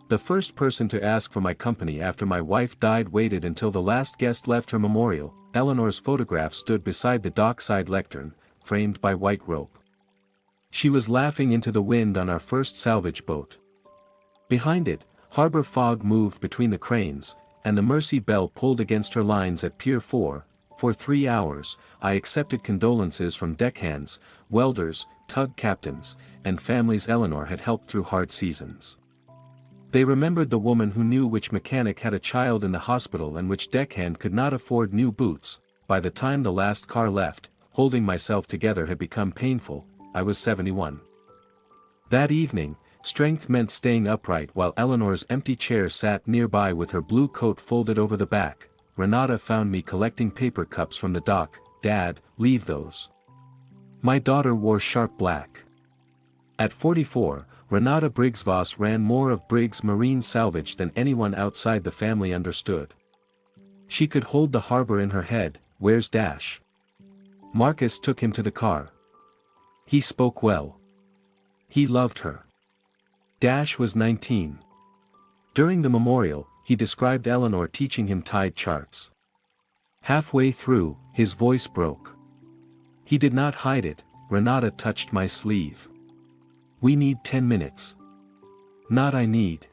The first person to ask for my company after my wife died waited until the last guest left her memorial. Eleanor's photograph stood beside the dockside lectern, framed by white rope. She was laughing into the wind on our first salvage boat. Behind it, harbor fog moved between the cranes, and the Mercy Belle pulled against her lines at Pier 4. For 3 hours, I accepted condolences from deckhands, welders, tug captains, and families Eleanor had helped through hard seasons. They remembered the woman who knew which mechanic had a child in the hospital and which deckhand could not afford new boots. By the time the last car left, holding myself together had become painful. I was 71. That evening, strength meant staying upright while Eleanor's empty chair sat nearby with her blue coat folded over the back. Renata found me collecting paper cups from the dock. "Dad, leave those." My daughter wore sharp black. At 44, Renata Briggs-Voss ran more of Briggs Marine Salvage than anyone outside the family understood. She could hold the harbor in her head. "Where's Dash?" Marcus took him to the car. He spoke well. He loved her. Dash was 19. During the memorial, he described Eleanor teaching him tide charts. Halfway through, his voice broke. He did not hide it. Renata touched my sleeve. "We need 10 minutes. Not I need."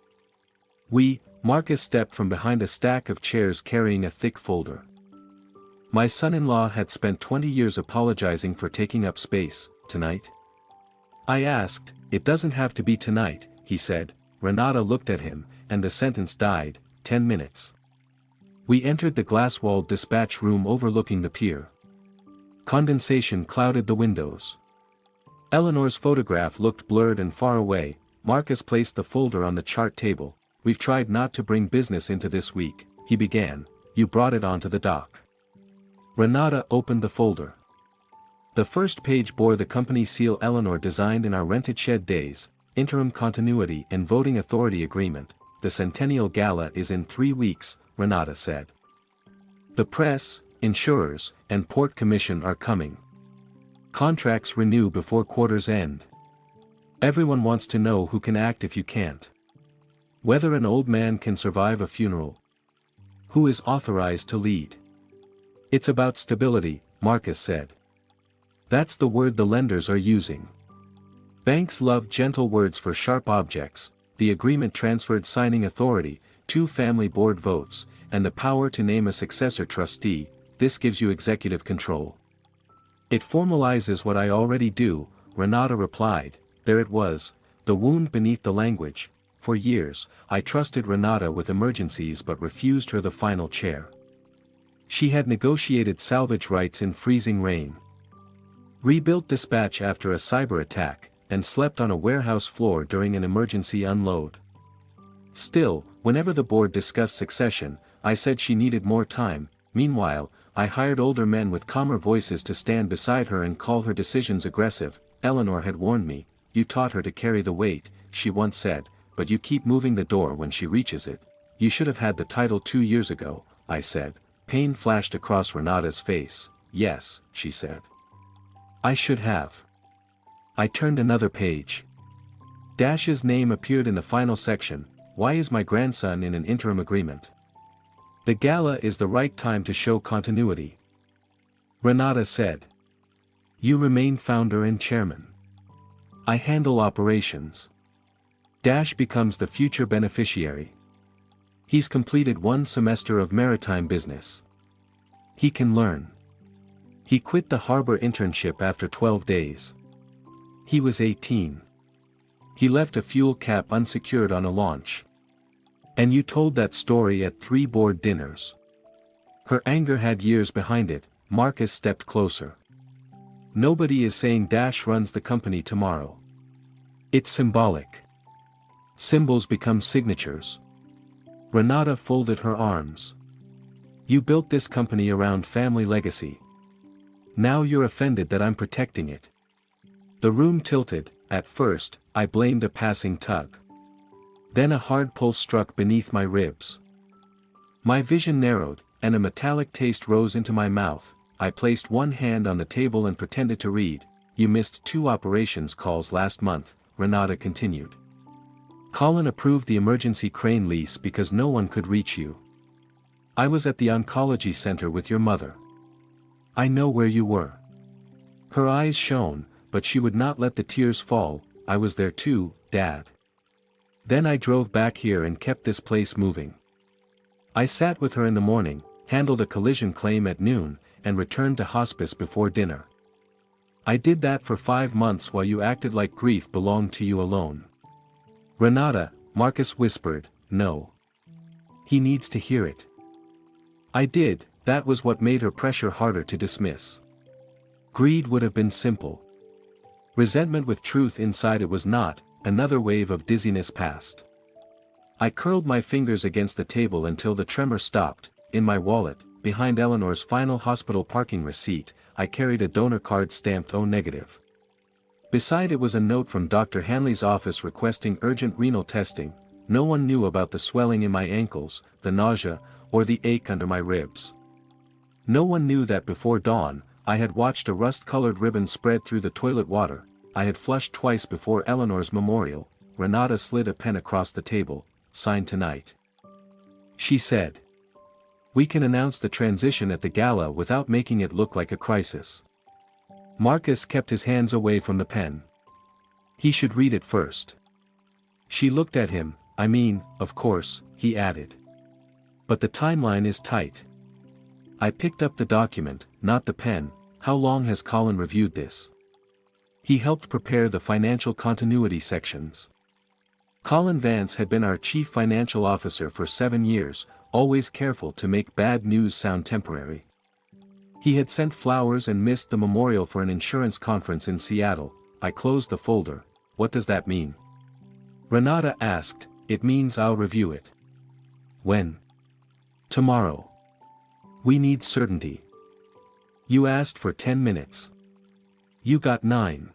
Marcus stepped from behind a stack of chairs carrying a thick folder. My son-in-law had spent 20 years apologizing for taking up space. "Tonight?" I asked. "It doesn't have to be tonight," he said. Renata looked at him, and the sentence died. 10 minutes. We entered the glass-walled dispatch room overlooking the pier. Condensation clouded the windows. Eleanor's photograph looked blurred and far away. Marcus placed the folder on the chart table. "We've tried not to bring business into this week," he began. "You brought it onto the dock." Renata opened the folder. The first page bore the company seal Eleanor designed in our rented shed days, interim continuity and voting authority agreement. "The Centennial Gala is in 3 weeks, Renata said. "The press, insurers, and port commission are coming. Contracts renew before quarter's end. Everyone wants to know who can act if you can't. Whether an old man can survive a funeral. Who is authorized to lead. It's about stability," Marcus said. "That's the word the lenders are using. Banks love gentle words for sharp objects." The agreement transferred signing authority, 2 family board votes, and the power to name a successor trustee. "This gives you executive control." "It formalizes what I already do," Renata replied. There it was, the wound beneath the language. For years, I trusted Renata with emergencies but refused her the final chair. She had negotiated salvage rights in freezing rain, rebuilt dispatch after a cyber attack, and slept on a warehouse floor during an emergency unload. Still, whenever the board discussed succession, I said she needed more time. Meanwhile, I hired older men with calmer voices to stand beside her and call her decisions aggressive. Eleanor had warned me. "You taught her to carry the weight," she once said, "but you keep moving the door when she reaches it." "You should have had the title 2 years ago," I said. Pain flashed across Renata's face. "Yes," she said. "I should have." I turned another page. Dash's name appeared in the final section. "Why is my grandson in an interim agreement?" "The gala is the right time to show continuity," Renata said. "You remain founder and chairman. I handle operations. Dash becomes the future beneficiary. He's completed 1 semester of maritime business. He can learn." He quit the harbor internship after 12 days. He was 18. He left a fuel cap unsecured on a launch. "And you told that story at 3 board dinners." Her anger had years behind it. Marcus stepped closer. "Nobody is saying Dash runs the company tomorrow. It's symbolic. Symbols become signatures." Renata folded her arms. "You built this company around family legacy. Now you're offended that I'm protecting it." The room tilted. At first, I blamed a passing tug. Then a hard pull struck beneath my ribs. My vision narrowed, and a metallic taste rose into my mouth. I placed one hand on the table and pretended to read. "You missed 2 operations calls last month," Renata continued. Colin approved the emergency crane lease because no one could reach you. I was at the oncology center with your mother. I know where you were. Her eyes shone, but she would not let the tears fall. I was there too, Dad. Then I drove back here and kept this place moving. I sat with her in the morning, handled a collision claim at noon, and returned to hospice before dinner. I did that for 5 months while you acted like grief belonged to you alone. Renata, Marcus whispered, no. He needs to hear it. I did, that was what made her pressure harder to dismiss. Greed would have been simple. Resentment with truth inside it was not. Another wave of dizziness passed. I curled my fingers against the table until the tremor stopped. In my wallet, behind Eleanor's final hospital parking receipt, I carried a donor card stamped O negative. Beside it was a note from Dr. Hanley's office requesting urgent renal testing. No one knew about the swelling in my ankles, the nausea, or the ache under my ribs. No one knew that before dawn, I had watched a rust-colored ribbon spread through the toilet water. I had flushed twice before Eleanor's memorial. Renata slid a pen across the table, signed tonight. She said. We can announce the transition at the gala without making it look like a crisis. Marcus kept his hands away from the pen. He should read it first. She looked at him. I mean, of course, he added. But the timeline is tight. I picked up the document, not the pen. How long has Colin reviewed this? He helped prepare the financial continuity sections. Colin Vance had been our chief financial officer for 7 years, always careful to make bad news sound temporary. He had sent flowers and missed the memorial for an insurance conference in Seattle. I closed the folder. What does that mean? Renata asked. It means I'll review it. When? Tomorrow. We need certainty. You asked for 10 minutes. You got 9.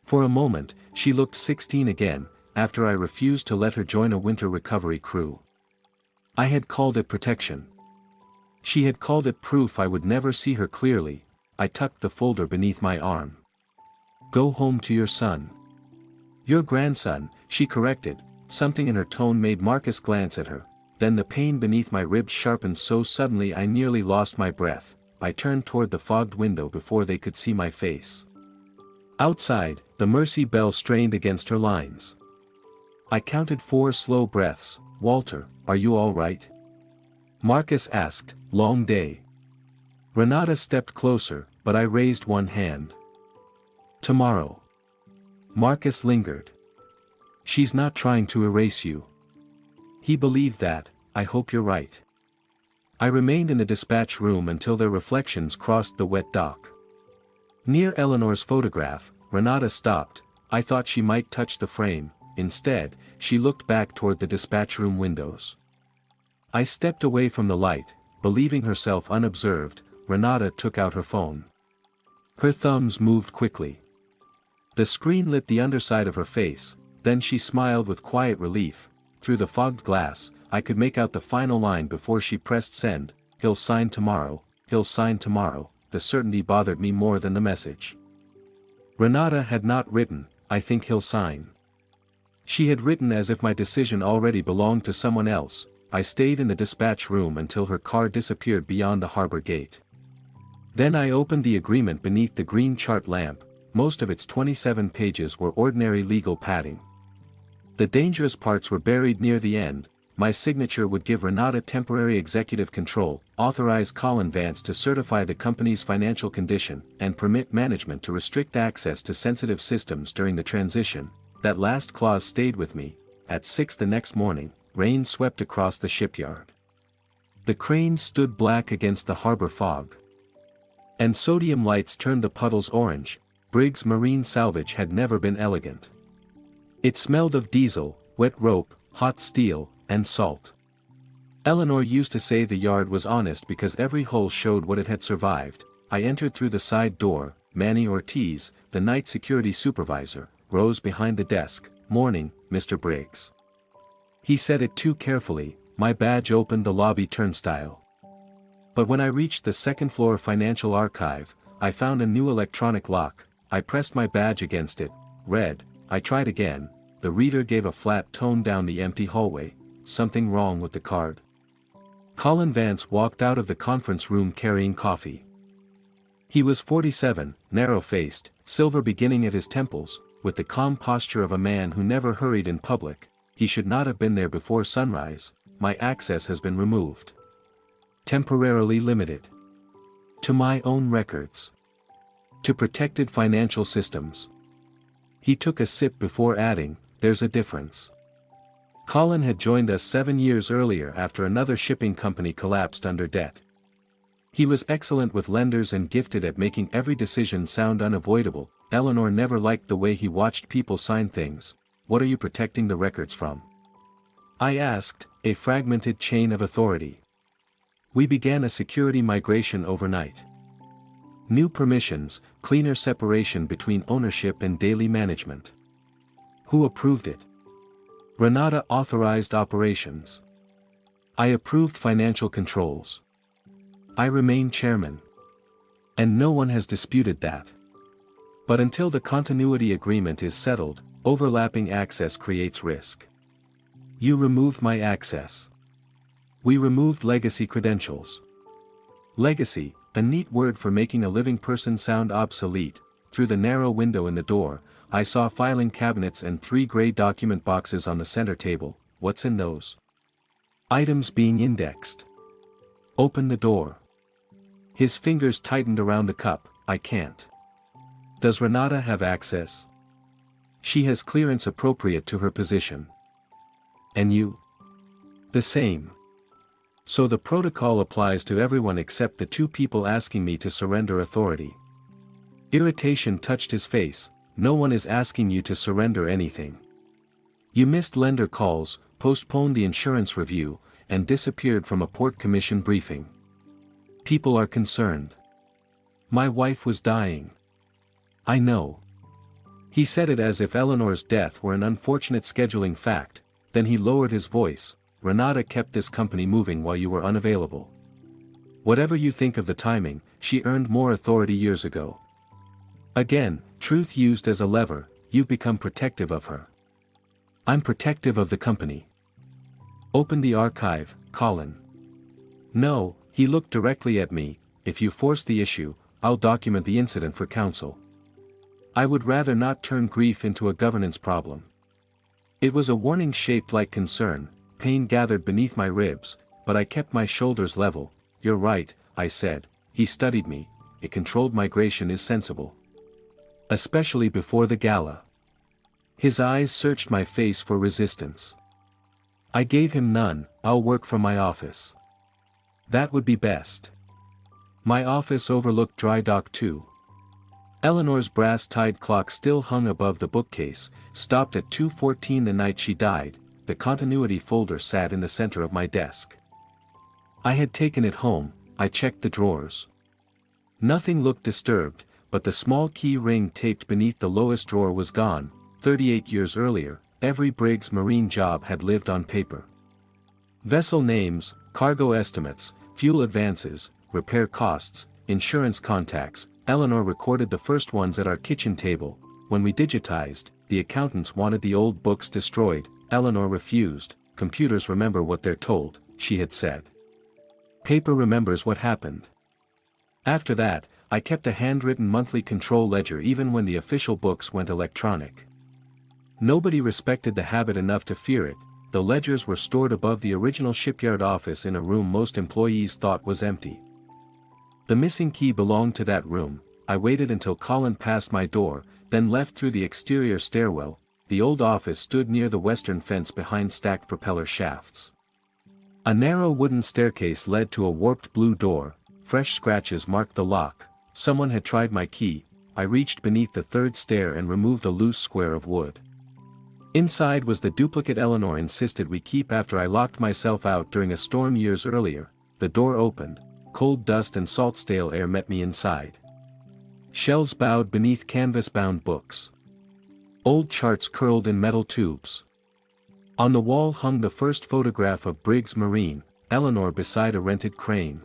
For a moment, she looked 16 again, after I refused to let her join a winter recovery crew. I had called it protection. She had called it proof I would never see her clearly. I tucked the folder beneath my arm. Go home to your son. Your grandson, she corrected. Something in her tone made Marcus glance at her. Then the pain beneath my ribs sharpened so suddenly I nearly lost my breath. I turned toward the fogged window before they could see my face. Outside, the Mercy bell strained against her lines. I counted 4 slow breaths. Walter, are you all right? Marcus asked. Long day. Renata stepped closer, but I raised one hand. Tomorrow. Marcus lingered. She's not trying to erase you. He believed that. I hope you're right. I remained in the dispatch room until their reflections crossed the wet dock. Near Eleanor's photograph, Renata stopped. I thought she might touch the frame. Instead, she looked back toward the dispatch room windows. I stepped away from the light, believing herself unobserved. Renata took out her phone. Her thumbs moved quickly. The screen lit the underside of her face, then she smiled with quiet relief. Through the fogged glass, I could make out the final line before she pressed send. He'll sign tomorrow, he'll sign tomorrow. The certainty bothered me more than the message. Renata had not written, I think he'll sign. She had written as if my decision already belonged to someone else. I stayed in the dispatch room until her car disappeared beyond the harbor gate. Then I opened the agreement beneath the green chart lamp. Most of its 27 pages were ordinary legal padding. The dangerous parts were buried near the end. My signature would give Renata temporary executive control, authorize Colin Vance to certify the company's financial condition, and permit management to restrict access to sensitive systems during the transition. That last clause stayed with me. At 6 the next morning, rain swept across the shipyard. The crane stood black against the harbor fog. And sodium lights turned the puddles orange. Briggs Marine Salvage had never been elegant. It smelled of diesel, wet rope, hot steel, and salt. Eleanor used to say the yard was honest because every hole showed what it had survived. I entered through the side door. Manny Ortiz, the night security supervisor, rose behind the desk. Morning, Mr. Briggs. He said it too carefully. My badge opened the lobby turnstile. But when I reached the second-floor financial archive, I found a new electronic lock. I pressed my badge against it. Read. I tried again. the reader gave a flat tone down the empty hallway. Something wrong with the card? Colin Vance walked out of the conference room carrying coffee. He was 47, narrow-faced, silver beginning at his temples, with the calm posture of a man who never hurried in public. He should not have been there before sunrise. My access has been removed. Temporarily limited. To my own records. To protected financial systems. He took a sip before adding, there's a difference. Colin had joined us 7 years earlier after another shipping company collapsed under debt. He was excellent with lenders and gifted at making every decision sound unavoidable. Eleanor never liked the way he watched people sign things. What are you protecting the records from? I asked, a fragmented chain of authority. We began a security migration overnight. New permissions, cleaner separation between ownership and daily management. Who approved it? Renata authorized operations. I approved financial controls. I remain chairman. And no one has disputed that. But until the continuity agreement is settled, overlapping access creates risk. You removed my access. We removed legacy credentials. Legacy, a neat word for making a living person sound obsolete. Through the narrow window in the door, I saw filing cabinets and 3 gray document boxes on the center table. What's in those? Items being indexed. Open the door. His fingers tightened around the cup. I can't. Does Renata have access? She has clearance appropriate to her position. And you? The same. So the protocol applies to everyone except the 2 people asking me to surrender authority. Irritation touched his face. No one is asking you to surrender anything. You missed lender calls, postponed the insurance review, and disappeared from a port commission briefing. People are concerned. My wife was dying. I know. He said it as if Eleanor's death were an unfortunate scheduling fact, then he lowered his voice. Renata kept this company moving while you were unavailable. Whatever you think of the timing, she earned more authority years ago. Again, truth used as a lever, you've become protective of her. I'm protective of the company. Open the archive, Colin. No, he looked directly at me. If you force the issue, I'll document the incident for counsel. I would rather not turn grief into a governance problem. It was a warning shaped like concern. Pain gathered beneath my ribs, but I kept my shoulders level. You're right, I said. He studied me. A controlled migration is sensible. Especially before the gala. His eyes searched my face for resistance. I gave him none. I'll work from my office. That would be best. My office overlooked Dry Dock 2. Eleanor's brass-tied clock still hung above the bookcase, stopped at 2:14 the night she died. The continuity folder sat in the center of my desk. I had taken it home. I checked the drawers. Nothing looked disturbed, but the small key ring taped beneath the lowest drawer was gone. 38 years earlier, every Briggs Marine job had lived on paper. Vessel names, cargo estimates, fuel advances, repair costs, insurance contacts. Eleanor recorded the first ones at our kitchen table. When we digitized, the accountants wanted the old books destroyed. Eleanor refused. Computers remember what they're told, she had said. Paper remembers what happened. After that, I kept a handwritten monthly control ledger even when the official books went electronic. Nobody respected the habit enough to fear it. The ledgers were stored above the original shipyard office in a room most employees thought was empty. The missing key belonged to that room. I waited until Colin passed my door, then left through the exterior stairwell. The old office stood near the western fence behind stacked propeller shafts. A narrow wooden staircase led to a warped blue door. Fresh scratches marked the lock. Someone had tried my key. I reached beneath the third stair and removed a loose square of wood. Inside was the duplicate Eleanor insisted we keep after I locked myself out during a storm years earlier. The door opened. Cold dust and salt-stale air met me inside. Shelves bowed beneath canvas-bound books. Old charts curled in metal tubes. On the wall hung the first photograph of Briggs Marine, Eleanor beside a rented crane.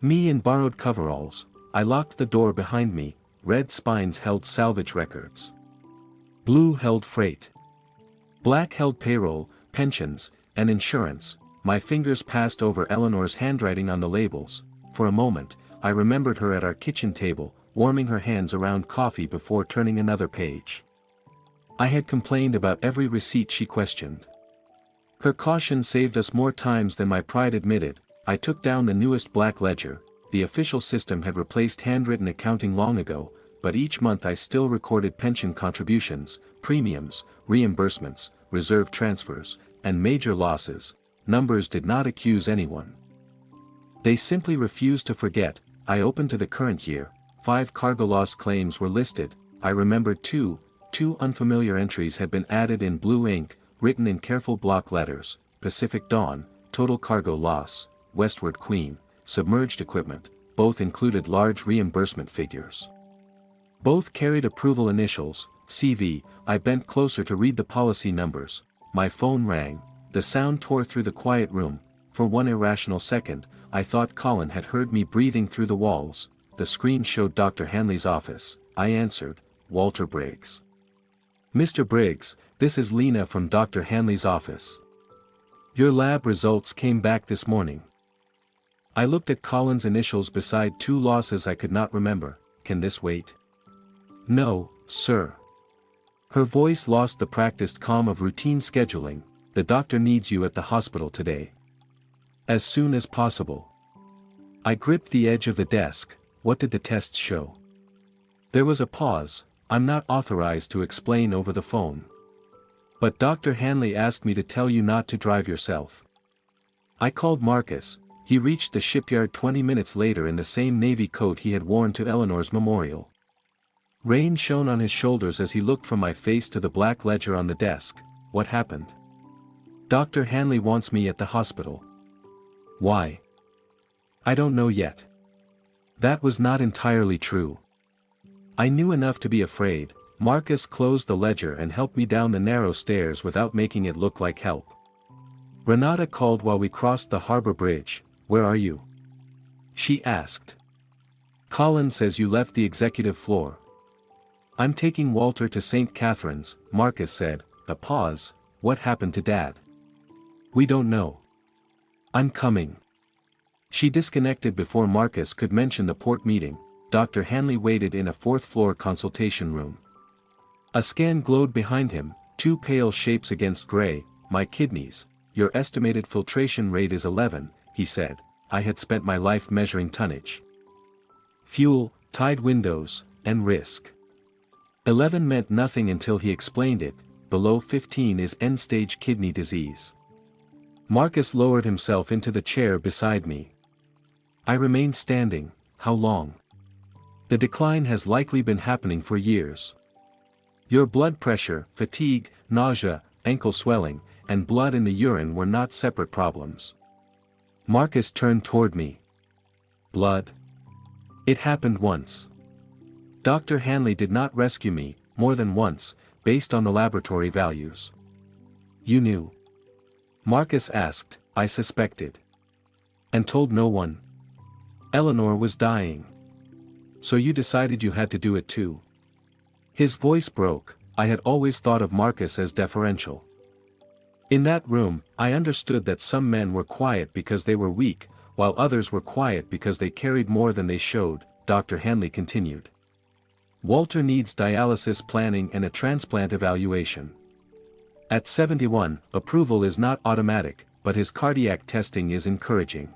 Me in borrowed coveralls. I locked the door behind me. Red spines held salvage records. Blue held freight. Black held payroll, pensions, and insurance. My fingers passed over Eleanor's handwriting on the labels. For a moment, I remembered her at our kitchen table, warming her hands around coffee before turning another page. I had complained about every receipt she questioned. Her caution saved us more times than my pride admitted. I took down the newest black ledger. The official system had replaced handwritten accounting long ago, but each month I still recorded pension contributions, premiums, reimbursements, reserve transfers, and major losses. Numbers did not accuse anyone. They simply refused to forget. I opened to the current year. 5 cargo loss claims were listed. I remembered two unfamiliar entries had been added in blue ink, written in careful block letters: Pacific Dawn, total cargo loss, Westward Queen, submerged equipment. Both included large reimbursement figures. Both carried approval initials, CV. I bent closer to read the policy numbers. My phone rang. The sound tore through the quiet room. For one irrational second, I thought Colin had heard me breathing through the walls. The screen showed Dr. Hanley's office. I answered, Walter Briggs. Mr. Briggs, this is Lena from Dr. Hanley's office. Your lab results came back this morning. I looked at Colin's initials beside 2 losses I could not remember. Can this wait? No, sir. Her voice lost the practiced calm of routine scheduling. The doctor needs you at the hospital today. As soon as possible. I gripped the edge of the desk. What did the tests show? There was a pause. I'm not authorized to explain over the phone. But Dr. Hanley asked me to tell you not to drive yourself. I called Marcus. He reached the shipyard 20 minutes later in the same navy coat he had worn to Eleanor's memorial. Rain shone on his shoulders as he looked from my face to the black ledger on the desk. What happened? Dr. Hanley wants me at the hospital. Why? I don't know yet. That was not entirely true. I knew enough to be afraid. Marcus closed the ledger and helped me down the narrow stairs without making it look like help. Renata called while we crossed the harbor bridge. Where are you? She asked. Colin says you left the executive floor. I'm taking Walter to St. Catherine's, Marcus said. A pause. What happened to Dad? We don't know. I'm coming. She disconnected before Marcus could mention the port meeting. Dr. Hanley waited in a 4th-floor consultation room. A scan glowed behind him, 2 pale shapes against gray. My kidneys. Your estimated filtration rate is 11, he said. I had spent my life measuring tonnage, fuel, tide windows, and risk. 11 meant nothing until he explained it. Below 15 is end-stage kidney disease. Marcus lowered himself into the chair beside me. I remained standing. How long? The decline has likely been happening for years. Your blood pressure, fatigue, nausea, ankle swelling, and blood in the urine were not separate problems. Marcus turned toward me. Blood? It happened once. Dr. Hanley did not rescue me, more than once, based on the laboratory values. You knew? Marcus asked. I suspected. And told no one? Eleanor was dying. So you decided you had to do it too? His voice broke. I had always thought of Marcus as deferential. In that room, I understood that some men were quiet because they were weak, while others were quiet because they carried more than they showed. Dr. Hanley continued. Walter needs dialysis planning and a transplant evaluation. At 71, approval is not automatic, but his cardiac testing is encouraging.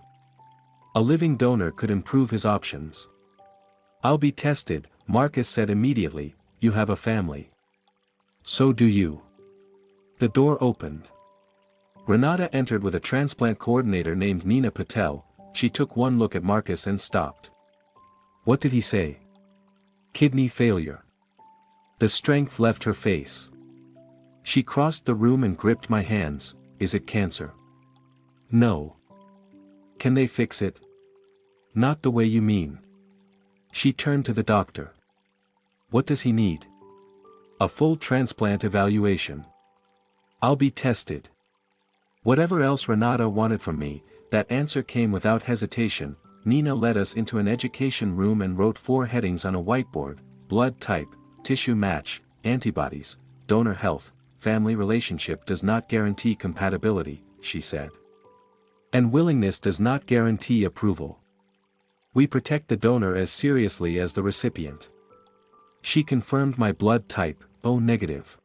A living donor could improve his options. I'll be tested, Marcus said immediately. You have a family. So do you. The door opened. Renata entered with a transplant coordinator named Nina Patel. She took one look at Marcus and stopped. What did he say? Kidney failure. The strength left her face. She crossed the room and gripped my hands. Is it cancer? No. Can they fix it? Not the way you mean. She turned to the doctor. What does he need? A full transplant evaluation. I'll be tested. Whatever else Renata wanted from me, that answer came without hesitation. Nina led us into an education room and wrote 4 headings on a whiteboard: blood type, tissue match, antibodies, donor health, family relationship does not guarantee compatibility, she said. And willingness does not guarantee approval. We protect the donor as seriously as the recipient. She confirmed my blood type, O negative.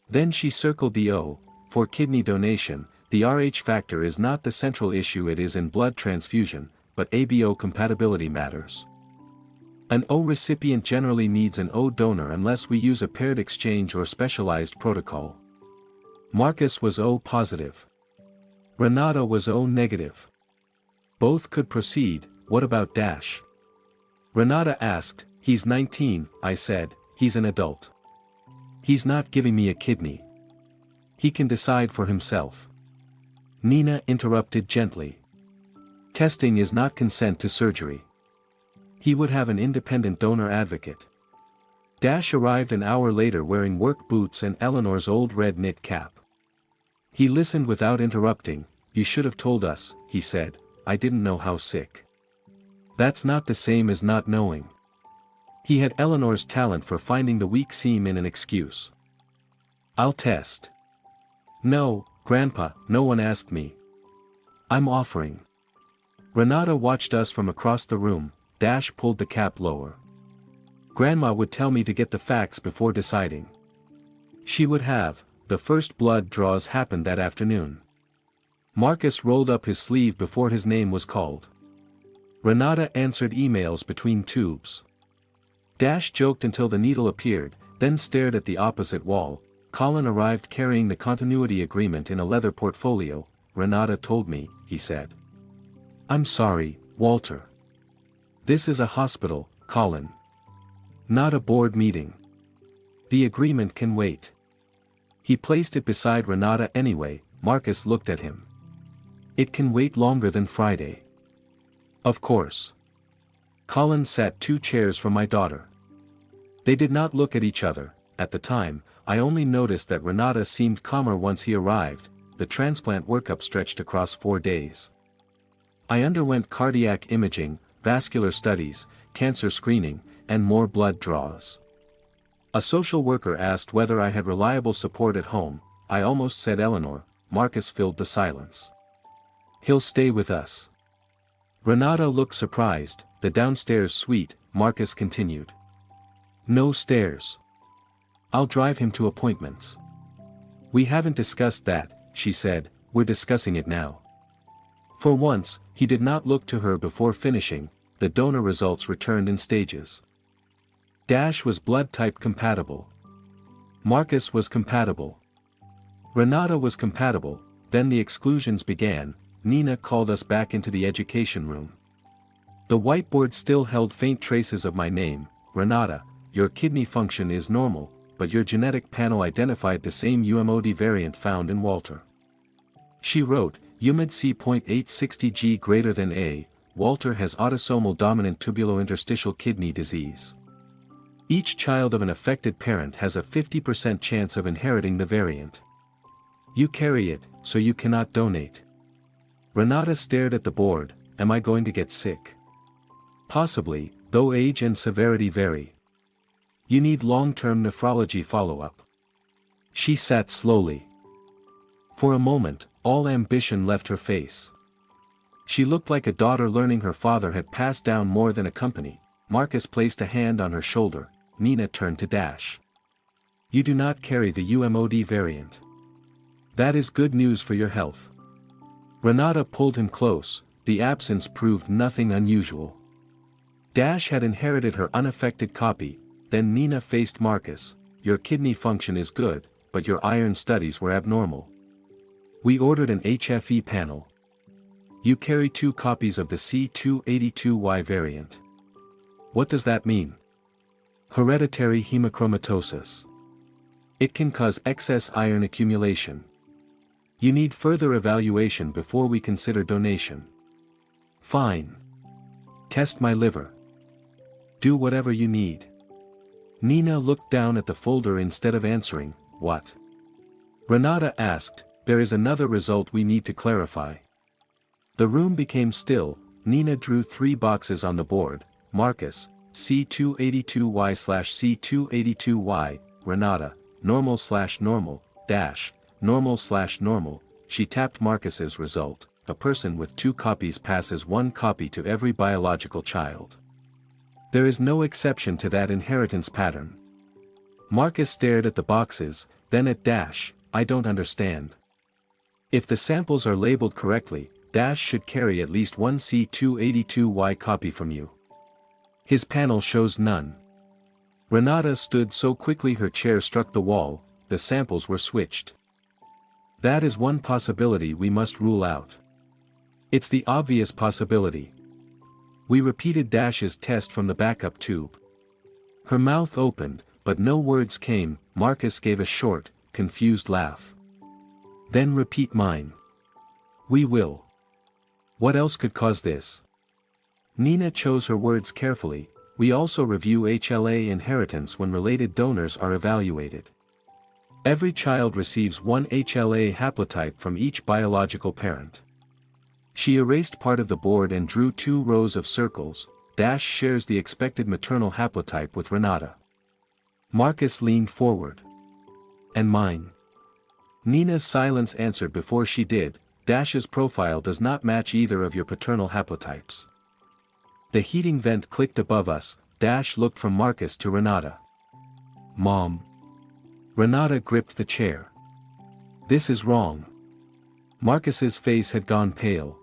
Then she circled the O. For kidney donation, the Rh factor is not the central issue, it is in blood transfusion, but ABO compatibility matters. An O recipient generally needs an O donor unless we use a paired exchange or specialized protocol. Marcus was O positive. Renata was O negative. Both could proceed. What about Dash? Renata asked. He's 19, I said. He's an adult. He's not giving me a kidney. He can decide for himself. Nina interrupted gently. Testing is not consent to surgery. He would have an independent donor advocate. Dash arrived an hour later wearing work boots and Eleanor's old red knit cap. He listened without interrupting. You should have told us, he said. I didn't know how sick. That's not the same as not knowing. He had Eleanor's talent for finding the weak seam in an excuse. I'll test. No, Grandpa, no one asked me. I'm offering. Renata watched us from across the room. Dash pulled the cap lower. Grandma would tell me to get the facts before deciding. She would have. The first blood draws happened that afternoon. Marcus rolled up his sleeve before his name was called. Renata answered emails between tubes. Dash joked until the needle appeared, then stared at the opposite wall. Colin arrived carrying the continuity agreement in a leather portfolio. Renata told me, he said. I'm sorry, Walter. This is a hospital, Colin. Not a board meeting. The agreement can wait. He placed it beside Renata anyway. Marcus looked at him. It can wait longer than Friday. Of course. Colin sat 2 chairs from my daughter. They did not look at each other. At the time, I only noticed that Renata seemed calmer once he arrived. The transplant workup stretched across 4 days. I underwent cardiac imaging, vascular studies, cancer screening, and more blood draws. A social worker asked whether I had reliable support at home. I almost said Eleanor. Marcus filled the silence. He'll stay with us. Renata looked surprised. The downstairs suite, Marcus continued. No stairs. I'll drive him to appointments. We haven't discussed that, she said. We're discussing it now. For once, he did not look to her before finishing. The donor results returned in stages. Dash was blood type compatible. Marcus was compatible. Renata was compatible. Then the exclusions began. Nina called us back into the education room. The whiteboard still held faint traces of my name. Renata, your kidney function is normal, but your genetic panel identified the same UMOD variant found in Walter. She wrote, UMID C.860G greater than A, Walter has autosomal dominant tubulointerstitial kidney disease. Each child of an affected parent has a 50% chance of inheriting the variant. You carry it, so you cannot donate. Renata stared at the board. Am I going to get sick? Possibly, though age and severity vary. You need long-term nephrology follow-up. She sat slowly. For a moment, all ambition left her face. She looked like a daughter learning her father had passed down more than a company. Marcus placed a hand on her shoulder. Nina turned to Dash. You do not carry the UMOD variant. That is good news for your health. Renata pulled him close. The absence proved nothing unusual. Dash had inherited her unaffected copy. Then Nina faced Marcus. Your kidney function is good, but your iron studies were abnormal. We ordered an HFE panel. You carry 2 copies of the C282Y variant. What does that mean? Hereditary hemochromatosis. It can cause excess iron accumulation. You need further evaluation before we consider donation. Fine. Test my liver. Do whatever you need. Nina looked down at the folder instead of answering. What? Renata asked. There is another result we need to clarify. The room became still. Nina drew 3 boxes on the board. Marcus, C282Y/C282Y, Renata, normal/normal, normal/normal, she tapped Marcus's result. A person with 2 copies passes 1 copy to every biological child. There is no exception to that inheritance pattern. Marcus stared at the boxes, then at I don't understand. If the samples are labeled correctly, should carry at least one C282Y copy from you. His panel shows none. Renata stood so quickly her chair struck the wall, the samples were switched. That is one possibility we must rule out. It's the obvious possibility. We repeated Dash's test from the backup tube. Her mouth opened, but no words came. Marcus gave a short, confused laugh. Then repeat mine. We will. What else could cause this? Nina chose her words carefully. We also review HLA inheritance when related donors are evaluated. Every child receives one HLA haplotype from each biological parent. She erased part of the board and drew 2 rows of circles. Shares the expected maternal haplotype with Renata. Marcus leaned forward. And mine? Nina's silence answered before she did. Dash's profile does not match either of your paternal haplotypes. The heating vent clicked above us. Looked from Marcus to Renata. Mom. Renata gripped the chair. This is wrong. Marcus's face had gone pale.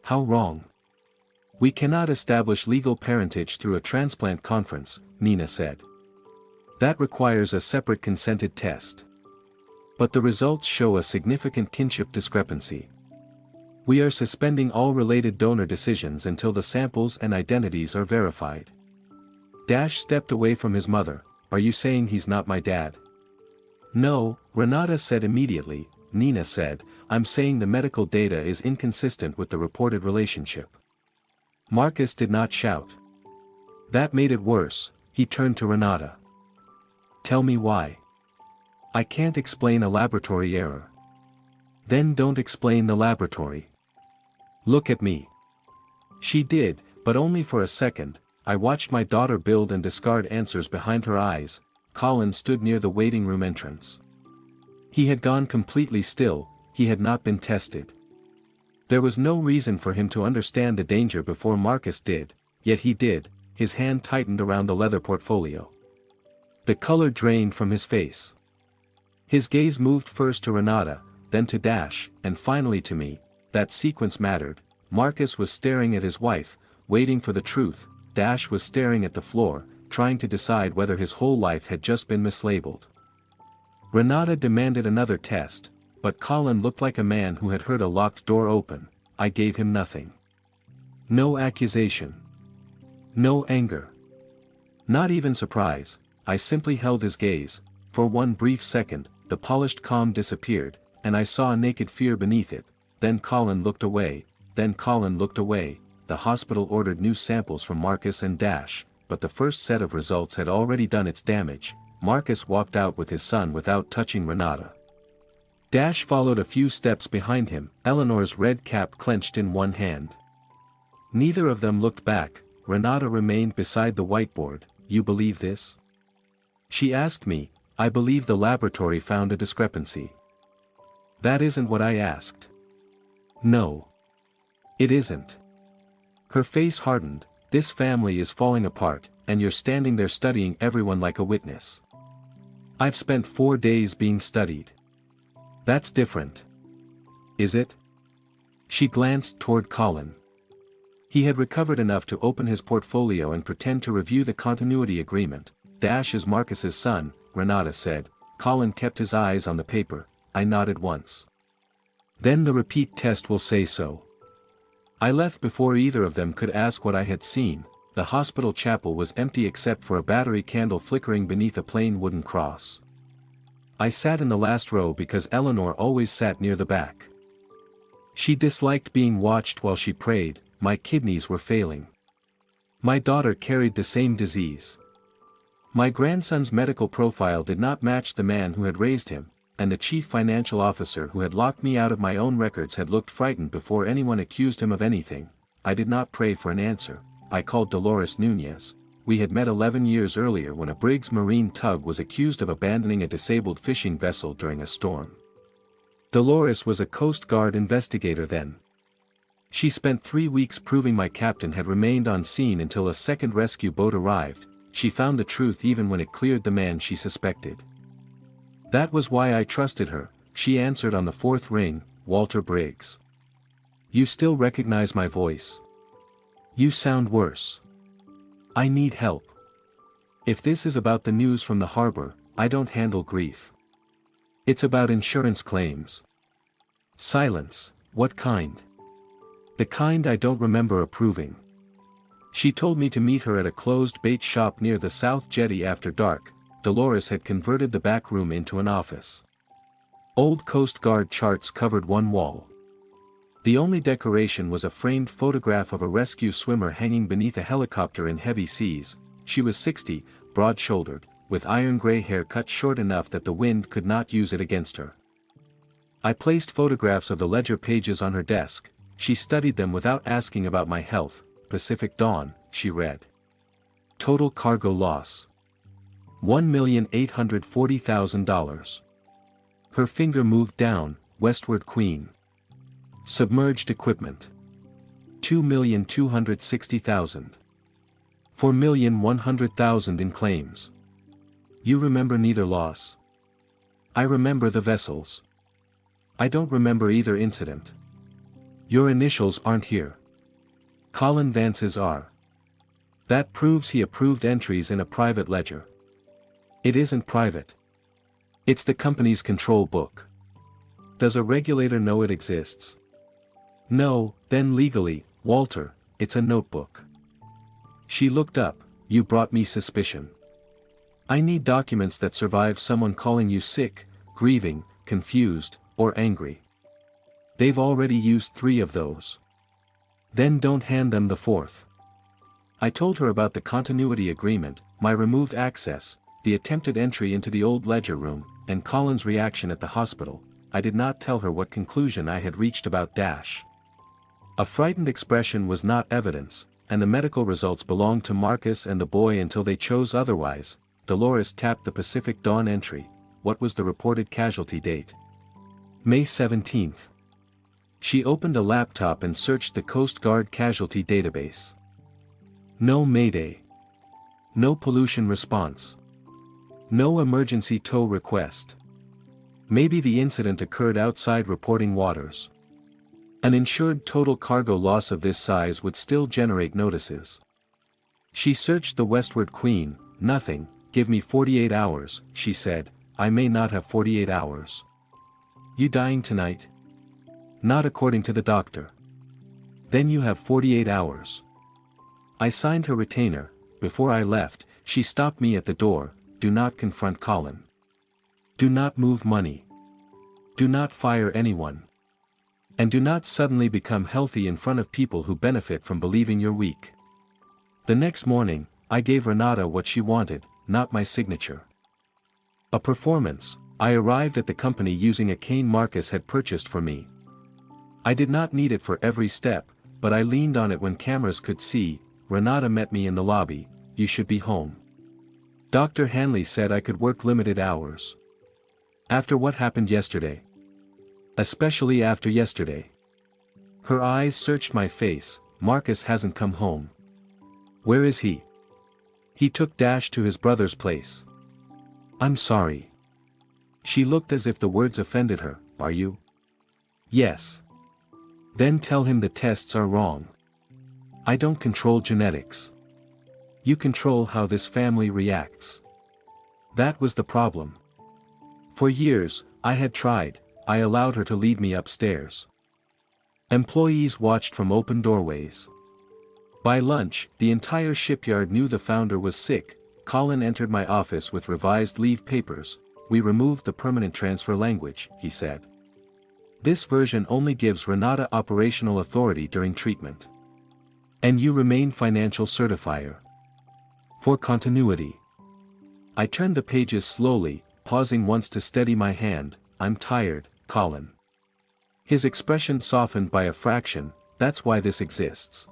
How wrong? We cannot establish legal parentage through a transplant conference, Nina said. That requires a separate consented test. But the results show a significant kinship discrepancy. We are suspending all related donor decisions until the samples and identities are verified. Stepped away from his mother. Are you saying he's not my dad? No, Renata said immediately. Nina said, I'm saying the medical data is inconsistent with the reported relationship. Marcus did not shout. That made it worse. He turned to Renata. Tell me why. I can't explain a laboratory error. Then don't explain the laboratory. Look at me. She did, but only for a second. I watched my daughter build and discard answers behind her eyes. Colin stood near the waiting room entrance. He had gone completely still. He had not been tested. There was no reason for him to understand the danger before Marcus did, yet he did. His hand tightened around the leather portfolio. The color drained from his face. His gaze moved first to Renata, then to and finally to me. That sequence mattered. Marcus was staring at his wife, waiting for the truth. Was staring at the floor, trying to decide whether his whole life had just been mislabeled. Renata demanded another test, but Colin looked like a man who had heard a locked door open. I gave him nothing. No accusation. No anger. Not even surprise. I simply held his gaze. For one brief second, the polished calm disappeared, and I saw a naked fear beneath it. Then Colin looked away. The hospital ordered new samples from Marcus and but the first set of results had already done its damage. Marcus walked out with his son without touching Renata. Followed a few steps behind him, Eleanor's red cap clenched in one hand. Neither of them looked back. Renata remained beside the whiteboard. You believe this? She asked me. I believe the laboratory found a discrepancy. That isn't what I asked. No. It isn't. Her face hardened. This family is falling apart, and you're standing there studying everyone like a witness. I've spent 4 days being studied. That's different. Is it? She glanced toward Colin. He had recovered enough to open his portfolio and pretend to review the continuity agreement. Is Marcus's son, Renata said. Colin kept his eyes on the paper. I nodded once. Then the repeat test will say so. I left before either of them could ask what I had seen. The hospital chapel was empty except for a battery candle flickering beneath a plain wooden cross. I sat in the last row because Eleanor always sat near the back. She disliked being watched while she prayed. My kidneys were failing. My daughter carried the same disease. My grandson's medical profile did not match the man who had raised him, and the chief financial officer who had locked me out of my own records had looked frightened before anyone accused him of anything. I did not pray for an answer. I called Dolores Nunez. we had met 11 years earlier when a Briggs Marine tug was accused of abandoning a disabled fishing vessel during a storm. Dolores was a Coast Guard investigator then. She spent 3 weeks proving my captain had remained on scene until a second rescue boat arrived. She found the truth even when it cleared the man she suspected. That was why I trusted her, she answered on the fourth ring, Walter Briggs. You still recognize my voice? You sound worse. I need help. If this is about the news from the harbor, I don't handle grief. It's about insurance claims. Silence. What kind? The kind I don't remember approving. She told me to meet her at a closed bait shop near the South Jetty after dark. Dolores had converted the back room into an office. Old Coast Guard charts covered one wall. The only decoration was a framed photograph of a rescue swimmer hanging beneath a helicopter in heavy seas. She was 60, broad-shouldered, with iron-gray hair cut short enough that the wind could not use it against her. I placed photographs of the ledger pages on her desk. She studied them without asking about my health. Pacific Dawn, she read. Total cargo loss. $1,840,000. Her finger moved down, Westward Queen. Submerged equipment. $2,260,000. $4,100,000 in claims. You remember neither loss. I remember the vessels. I don't remember either incident. Your initials aren't here. Colin Vance's are. That proves he approved entries in a private ledger. It isn't private. It's the company's control book. Does a regulator know it exists? No, then legally, Walter, it's a notebook. She looked up. You brought me suspicion. I need documents that survive someone calling you sick, grieving, confused, or angry. They've already used 3 of those. Then don't hand them the 4th. I told her about the continuity agreement, my removed access, the attempted entry into the old ledger room, and Colin's reaction at the hospital. I did not tell her what conclusion I had reached about Dash. A frightened expression was not evidence, and the medical results belonged to Marcus and the boy until they chose otherwise. Dolores tapped the Pacific Dawn entry. What was the reported casualty date? May 17th. She opened a laptop and searched the Coast Guard casualty database. No mayday. No pollution response. No emergency tow request. Maybe the incident occurred outside reporting waters. An insured total cargo loss of this size would still generate notices. She searched the Westward Queen. Nothing. Give me 48 hours, she said. I may not have 48 hours. You dying tonight? Not according to the doctor. Then you have 48 hours. I signed her retainer. Before I left, she stopped me at the door. Do not confront Colin. Do not move money. Do not fire anyone. And do not suddenly become healthy in front of people who benefit from believing you're weak. The next morning, I gave Renata what she wanted, not my signature. A performance. I arrived at the company using a cane Marcus had purchased for me. I did not need it for every step, but I leaned on it when cameras could see. Renata met me in the lobby. You should be home. Dr. Hanley said I could work limited hours. After what happened yesterday. Especially after yesterday. Her eyes searched my face. Marcus hasn't come home. Where is he? He took Dash to his brother's place. I'm sorry. She looked as if the words offended her. Are you? Yes. Then tell him the tests are wrong. I don't control genetics. You control how this family reacts. That was the problem. For years, I had tried. I allowed her to lead me upstairs. Employees watched from open doorways. By lunch, the entire shipyard knew the founder was sick. Colin entered my office with revised leave papers. We removed the permanent transfer language, he said. This version only gives Renata operational authority during treatment. And you remain financial certifier. For continuity. I turned the pages slowly, pausing once to steady my hand. I'm tired, Colin. His expression softened by a fraction. That's why this exists.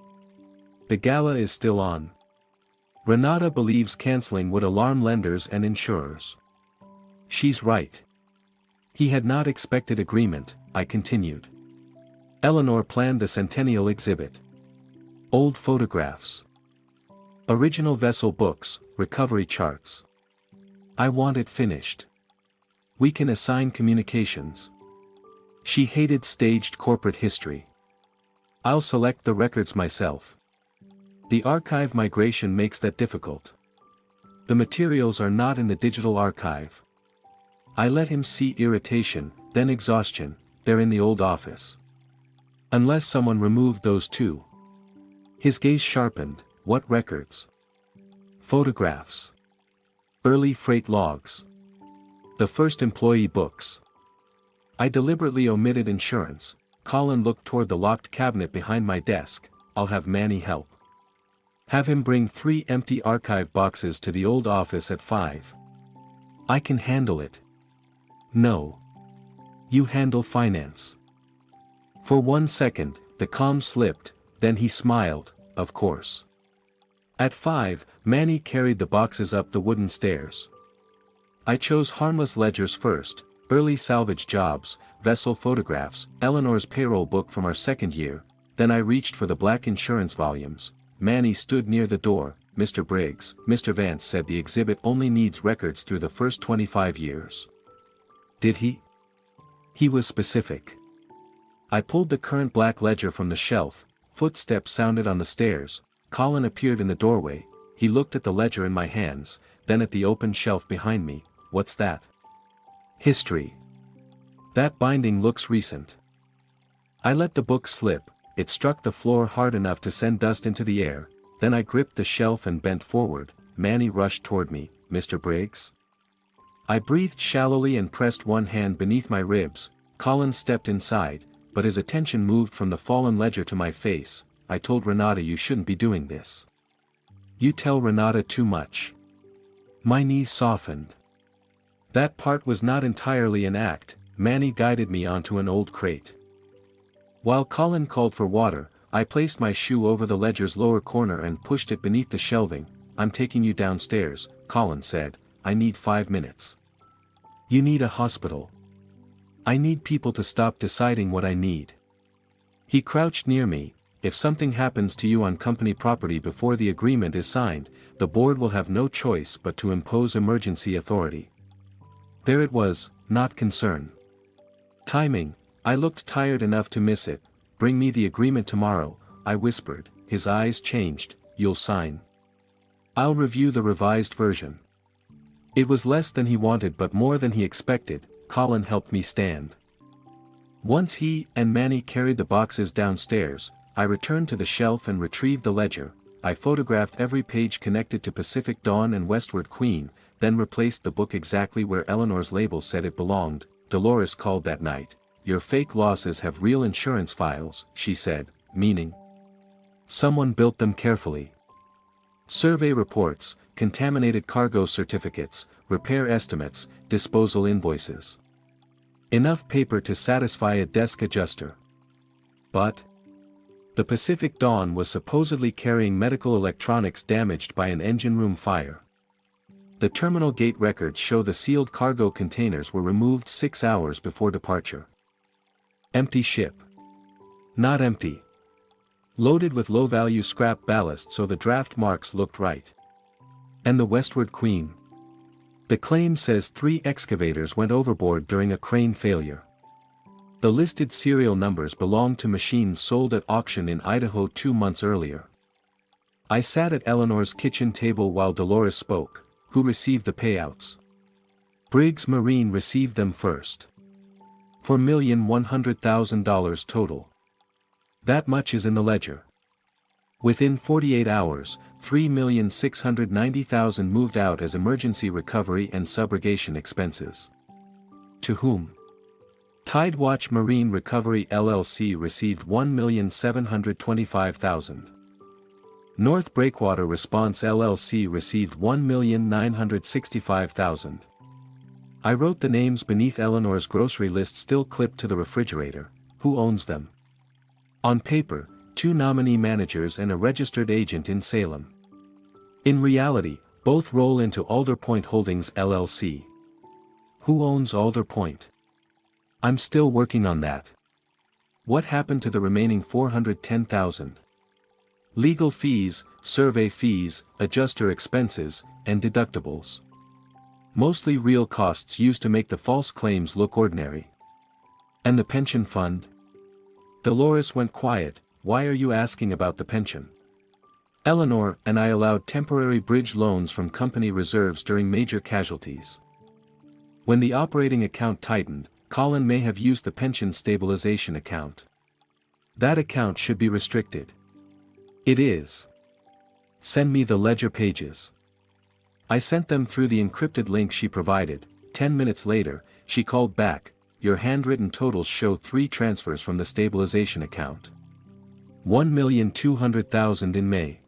The gala is still on. Renata believes canceling would alarm lenders and insurers. She's right. He had not expected agreement, I continued. Eleanor planned a centennial exhibit. Old photographs. Original vessel books, recovery charts. I want it finished. We can assign communications. She hated staged corporate history. I'll select the records myself. The archive migration makes that difficult. The materials are not in the digital archive. I let him see irritation, then exhaustion. They're in the old office. Unless someone removed those two. His gaze sharpened. What records? Photographs. Early freight logs. The first employee books. I deliberately omitted insurance. Colin looked toward the locked cabinet behind my desk. I'll have Manny help. Have him bring 3 empty archive boxes to the old office at 5. I can handle it. No. You handle finance. For 1 second, the calm slipped, then he smiled, of course. At 5, Manny carried the boxes up the wooden stairs. I chose harmless ledgers first, early salvage jobs, vessel photographs, Eleanor's payroll book from our second year, then I reached for the black insurance volumes. Manny stood near the door. Mr. Briggs, Mr. Vance said the exhibit only needs records through the first 25 years. Did he? He was specific. I pulled the current black ledger from the shelf. Footsteps sounded on the stairs. Colin appeared in the doorway. He looked at the ledger in my hands, then at the open shelf behind me. What's that? History. That binding looks recent. I let the book slip. It struck the floor hard enough to send dust into the air. Then I gripped the shelf and bent forward. Manny rushed toward me. Mr. Briggs? I breathed shallowly and pressed one hand beneath my ribs. Colin stepped inside, but his attention moved from the fallen ledger to my face. I told Renata you shouldn't be doing this. You tell Renata too much. My knees softened. That part was not entirely an act. Manny guided me onto an old crate. While Colin called for water, I placed my shoe over the ledger's lower corner and pushed it beneath the shelving. I'm taking you downstairs, Colin said. I need 5 minutes. You need a hospital. I need people to stop deciding what I need. He crouched near me. If something happens to you on company property before the agreement is signed, the board will have no choice but to impose emergency authority. There it was, not concern. Timing. I looked tired enough to miss it. Bring me the agreement tomorrow, I whispered. His eyes changed. You'll sign. I'll review the revised version. It was less than he wanted but more than he expected. Colin helped me stand. Once he and Manny carried the boxes downstairs, I returned to the shelf and retrieved the ledger. I photographed every page connected to Pacific Dawn and Westward Queen, then replaced the book exactly where Eleanor's label said it belonged. Dolores called that night. Your fake losses have real insurance files, she said, meaning. Someone built them carefully. Survey reports, contaminated cargo certificates, repair estimates, disposal invoices. Enough paper to satisfy a desk adjuster. But the Pacific Dawn was supposedly carrying medical electronics damaged by an engine room fire. The terminal gate records show the sealed cargo containers were removed 6 hours before departure. Empty ship. Not empty. Loaded with low-value scrap ballast so the draft marks looked right. And the Westward Queen. The claim says 3 excavators went overboard during a crane failure. The listed serial numbers belong to machines sold at auction in Idaho 2 months earlier. I sat at Eleanor's kitchen table while Dolores spoke. Who received the payouts? Briggs Marine received them first. $4,100,000 total. That much is in the ledger. Within 48 hours, $3,690,000 moved out as emergency recovery and subrogation expenses. To whom? Tidewatch Marine Recovery LLC received $1,725,000. North Breakwater Response LLC received $1,965,000. I wrote the names beneath Eleanor's grocery list still clipped to the refrigerator. Who owns them? On paper, 2 nominee managers and a registered agent in Salem. In reality, both roll into Alder Point Holdings LLC. Who owns Alder Point? I'm still working on that. What happened to the remaining $410,000? Legal fees, survey fees, adjuster expenses, and deductibles. Mostly real costs used to make the false claims look ordinary. And the pension fund? Dolores went quiet. Why are you asking about the pension? Eleanor and I allowed temporary bridge loans from company reserves during major casualties. When the operating account tightened, Colin may have used the pension stabilization account. That account should be restricted. It is. Send me the ledger pages. I sent them through the encrypted link she provided. 10 minutes later, she called back. Your handwritten totals show 3 transfers from the stabilization account. $1,200,000 in May.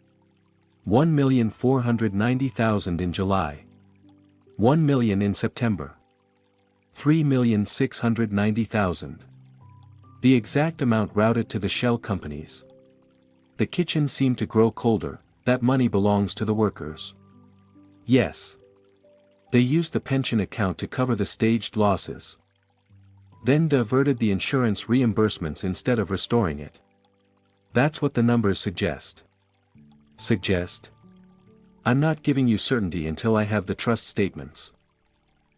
$1,490,000 in July. $1 million in September. $3,690,000. The exact amount routed to the shell companies. The kitchen seemed to grow colder. That money belongs to the workers. Yes. They used the pension account to cover the staged losses. Then diverted the insurance reimbursements instead of restoring it. That's what the numbers suggest. Suggest? I'm not giving you certainty until I have the trust statements.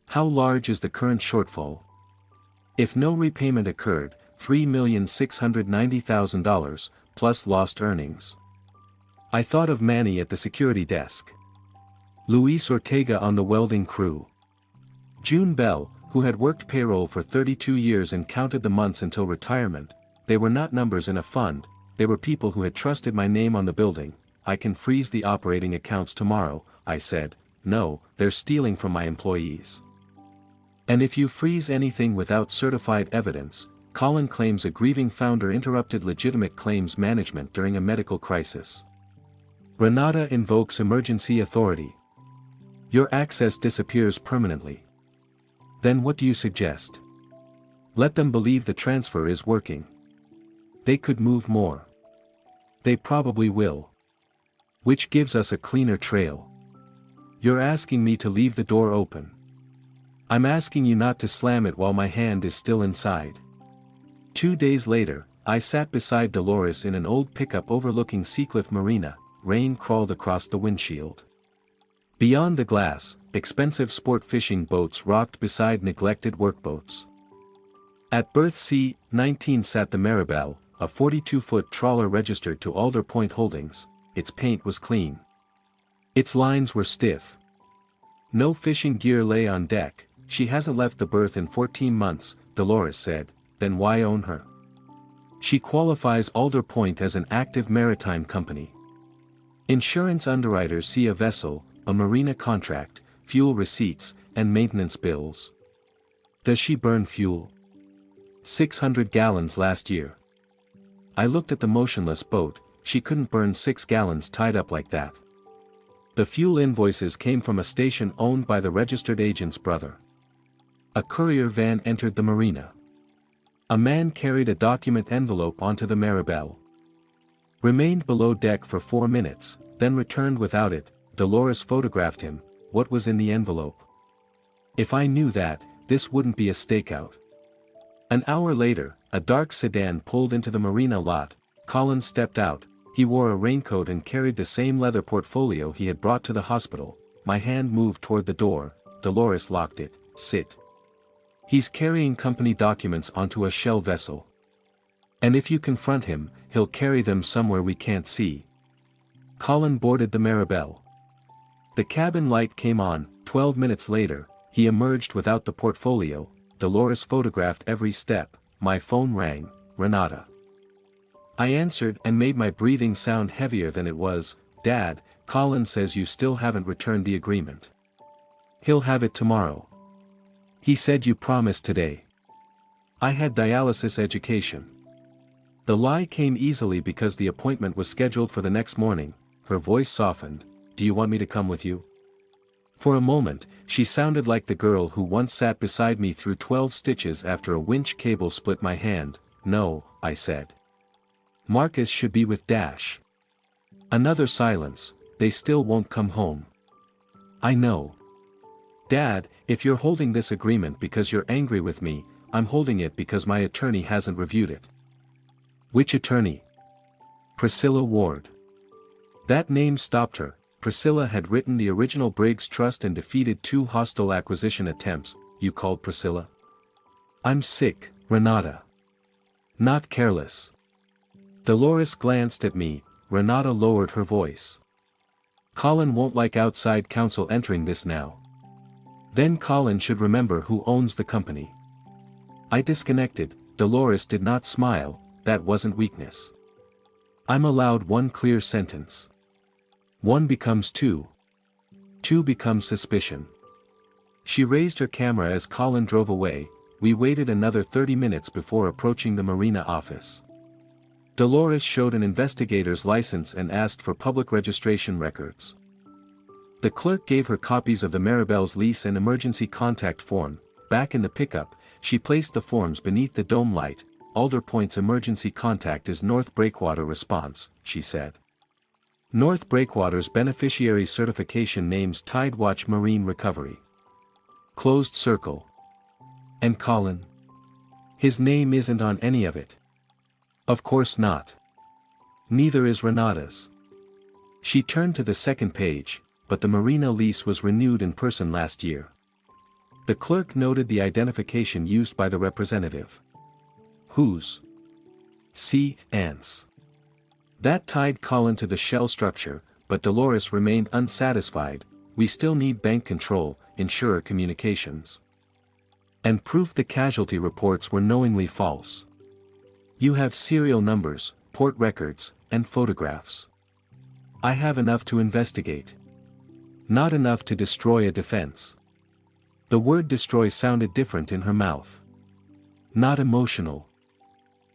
How large is the current shortfall? If no repayment occurred, $3,690,000, plus lost earnings. I thought of Manny at the security desk. Luis Ortega on the welding crew. June Bell, who had worked payroll for 32 years and counted the months until retirement. They were not numbers in a fund, they were people who had trusted my name on the building. I can freeze the operating accounts tomorrow, I said. No, they're stealing from my employees. And if you freeze anything without certified evidence, Colin claims a grieving founder interrupted legitimate claims management during a medical crisis. Renata invokes emergency authority. Your access disappears permanently. Then what do you suggest? Let them believe the transfer is working. They could move more. They probably will. Which gives us a cleaner trail. You're asking me to leave the door open. I'm asking you not to slam it while my hand is still inside. 2 days later, I sat beside Dolores in an old pickup overlooking Seacliff Marina. Rain crawled across the windshield. Beyond the glass, expensive sport fishing boats rocked beside neglected workboats. At berth C-19 sat the Maribel, a 42-foot trawler registered to Alder Point Holdings. Its paint was clean. Its lines were stiff. No fishing gear lay on deck. She hasn't left the berth in 14 months, Dolores said. Then why own her? She qualifies Alder Point as an active maritime company. Insurance underwriters see a vessel, a marina contract, fuel receipts, and maintenance bills. Does she burn fuel? 600 gallons last year. I looked at the motionless boat. She couldn't burn 6 gallons tied up like that. The fuel invoices came from a station owned by the registered agent's brother. A courier van entered the marina. A man carried a document envelope onto the Maribel. Remained below deck for 4 minutes, then returned without it. Dolores photographed him. What was in the envelope? If I knew that, this wouldn't be a stakeout. An hour later, a dark sedan pulled into the marina lot. Colin stepped out. He wore a raincoat and carried the same leather portfolio he had brought to the hospital. My hand moved toward the door. Dolores locked it. Sit. He's carrying company documents onto a shell vessel. And if you confront him, he'll carry them somewhere we can't see. Colin boarded the Maribel. The cabin light came on. 12 minutes later, he emerged without the portfolio. Dolores photographed every step. My phone rang. Renata. I answered and made my breathing sound heavier than it was. Dad, Colin says you still haven't returned the agreement. He'll have it tomorrow. He said you promised today. I had dialysis education. The lie came easily because the appointment was scheduled for the next morning. Her voice softened. Do you want me to come with you? For a moment, she sounded like the girl who once sat beside me through 12 stitches after a winch cable split my hand. No, I said. Marcus should be with Dash. Another silence. they still won't come home. I know. Dad, if you're holding this agreement because you're angry with me, I'm holding it because my attorney hasn't reviewed it. Which attorney? Priscilla Ward. That name stopped her. Priscilla had written the original Briggs Trust and defeated 2 hostile acquisition attempts. You called Priscilla? I'm sick, Renata. Not careless. Dolores glanced at me. Renata lowered her voice. Colin won't like outside counsel entering this now. Then Colin should remember who owns the company. I disconnected. Dolores did not smile. That wasn't weakness. I'm allowed one clear sentence. 1 becomes 2. 2 becomes suspicion. She raised her camera as Colin drove away. We waited another 30 minutes before approaching the marina office. Dolores showed an investigator's license and asked for public registration records. The clerk gave her copies of the Maribel's lease and emergency contact form. Back in the pickup, she placed the forms beneath the dome light. Alder Point's emergency contact is North Breakwater Response, she said. North Breakwater's beneficiary certification names Tidewatch Marine Recovery. Closed circle. And Colin? His name isn't on any of it. Of course not. Neither is Renata's. She turned to the second page, but the marina lease was renewed in person last year. The clerk noted the identification used by the representative. Whose? C. Ants. That tied Colin to the shell structure, but Dolores remained unsatisfied. We still need bank control, insurer communications. And proof the casualty reports were knowingly false. You have serial numbers, port records, and photographs. I have enough to investigate. Not enough to destroy a defense. The word destroy sounded different in her mouth. Not emotional.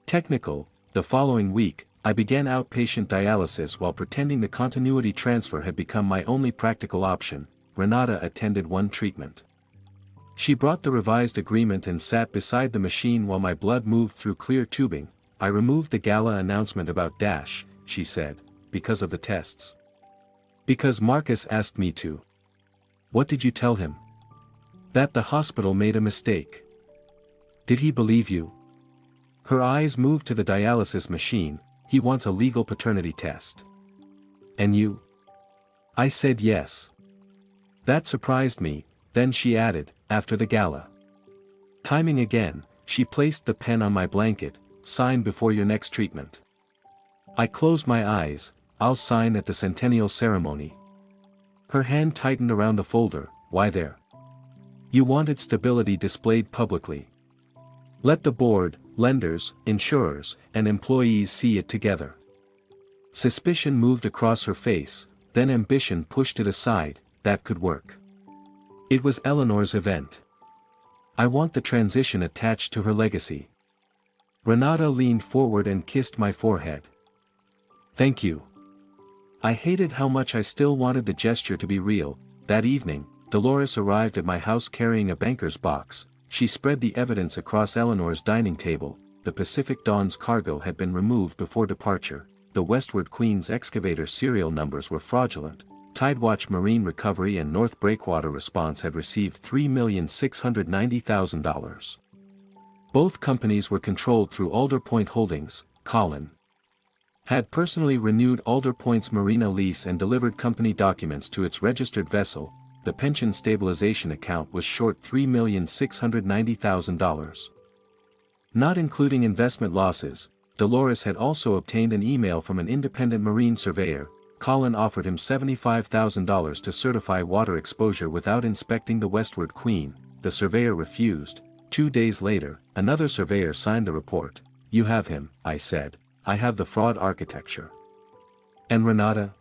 Technical. The following week, I began outpatient dialysis while pretending the continuity transfer had become my only practical option. Renata attended 1 treatment. She brought the revised agreement and sat beside the machine while my blood moved through clear tubing. I removed the gala announcement about Dash, she said, because of the tests. Because Marcus asked me to. What did you tell him? That the hospital made a mistake. Did he believe you? Her eyes moved to the dialysis machine. He wants a legal paternity test. And you? I said yes. That surprised me. Then she added, after the gala. Timing again, she placed the pen on my blanket. Sign before your next treatment. I closed my eyes. I'll sign at the centennial ceremony. Her hand tightened around the folder. Why there? You wanted stability displayed publicly. Let the board, lenders, insurers, and employees see it together. Suspicion moved across her face, then ambition pushed it aside. That could work. It was Eleanor's event. I want the transition attached to her legacy. Renata leaned forward and kissed my forehead. Thank you. I hated how much I still wanted the gesture to be real. That evening, Dolores arrived at my house carrying a banker's box. She spread the evidence across Eleanor's dining table. The Pacific Dawn's cargo had been removed before departure. The Westward Queen's excavator serial numbers were fraudulent. Tidewatch Marine Recovery and North Breakwater Response had received $3,690,000. Both companies were controlled through Alder Point Holdings. Colin had personally renewed Alder Point's marina lease and delivered company documents to its registered vessel. The pension stabilization account was short $3,690,000. Not including investment losses, Dolores had also obtained an email from an independent marine surveyor. Colin offered him $75,000 to certify water exposure without inspecting the Westward Queen. The surveyor refused. 2 days later, another surveyor signed the report. You have him, I said. I have the fraud architecture. And Renata?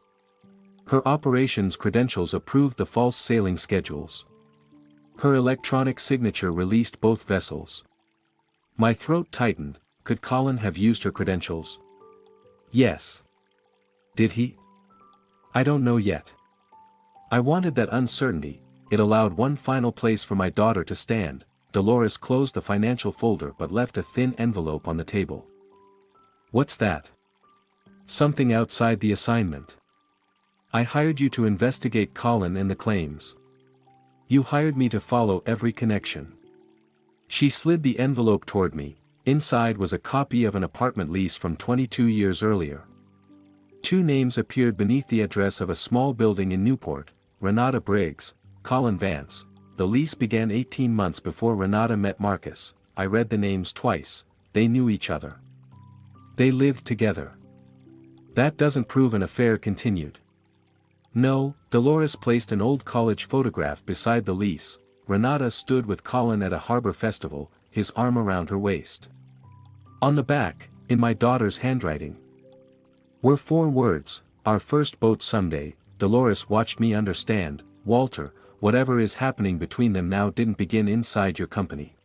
Her operations credentials approved the false sailing schedules. Her electronic signature released both vessels. My throat tightened. Could Colin have used her credentials? Yes. Did he? I don't know yet. I wanted that uncertainty. It allowed one final place for my daughter to stand. Dolores closed the financial folder but left a thin envelope on the table. What's that? Something outside the assignment. I hired you to investigate Colin and the claims. You hired me to follow every connection. She slid the envelope toward me. Inside was a copy of an apartment lease from 22 years earlier. 2 names appeared beneath the address of a small building in Newport: Renata Briggs, Colin Vance. The lease began 18 months before Renata met Marcus. I read the names twice. They knew each other. They lived together. That doesn't prove an affair continued. No. Dolores placed an old college photograph beside the lease. Renata stood with Colin at a harbor festival, his arm around her waist. On the back, in my daughter's handwriting, were 4 words: "Our first boat someday." Dolores watched me understand. Walter, whatever is happening between them now didn't begin inside your company.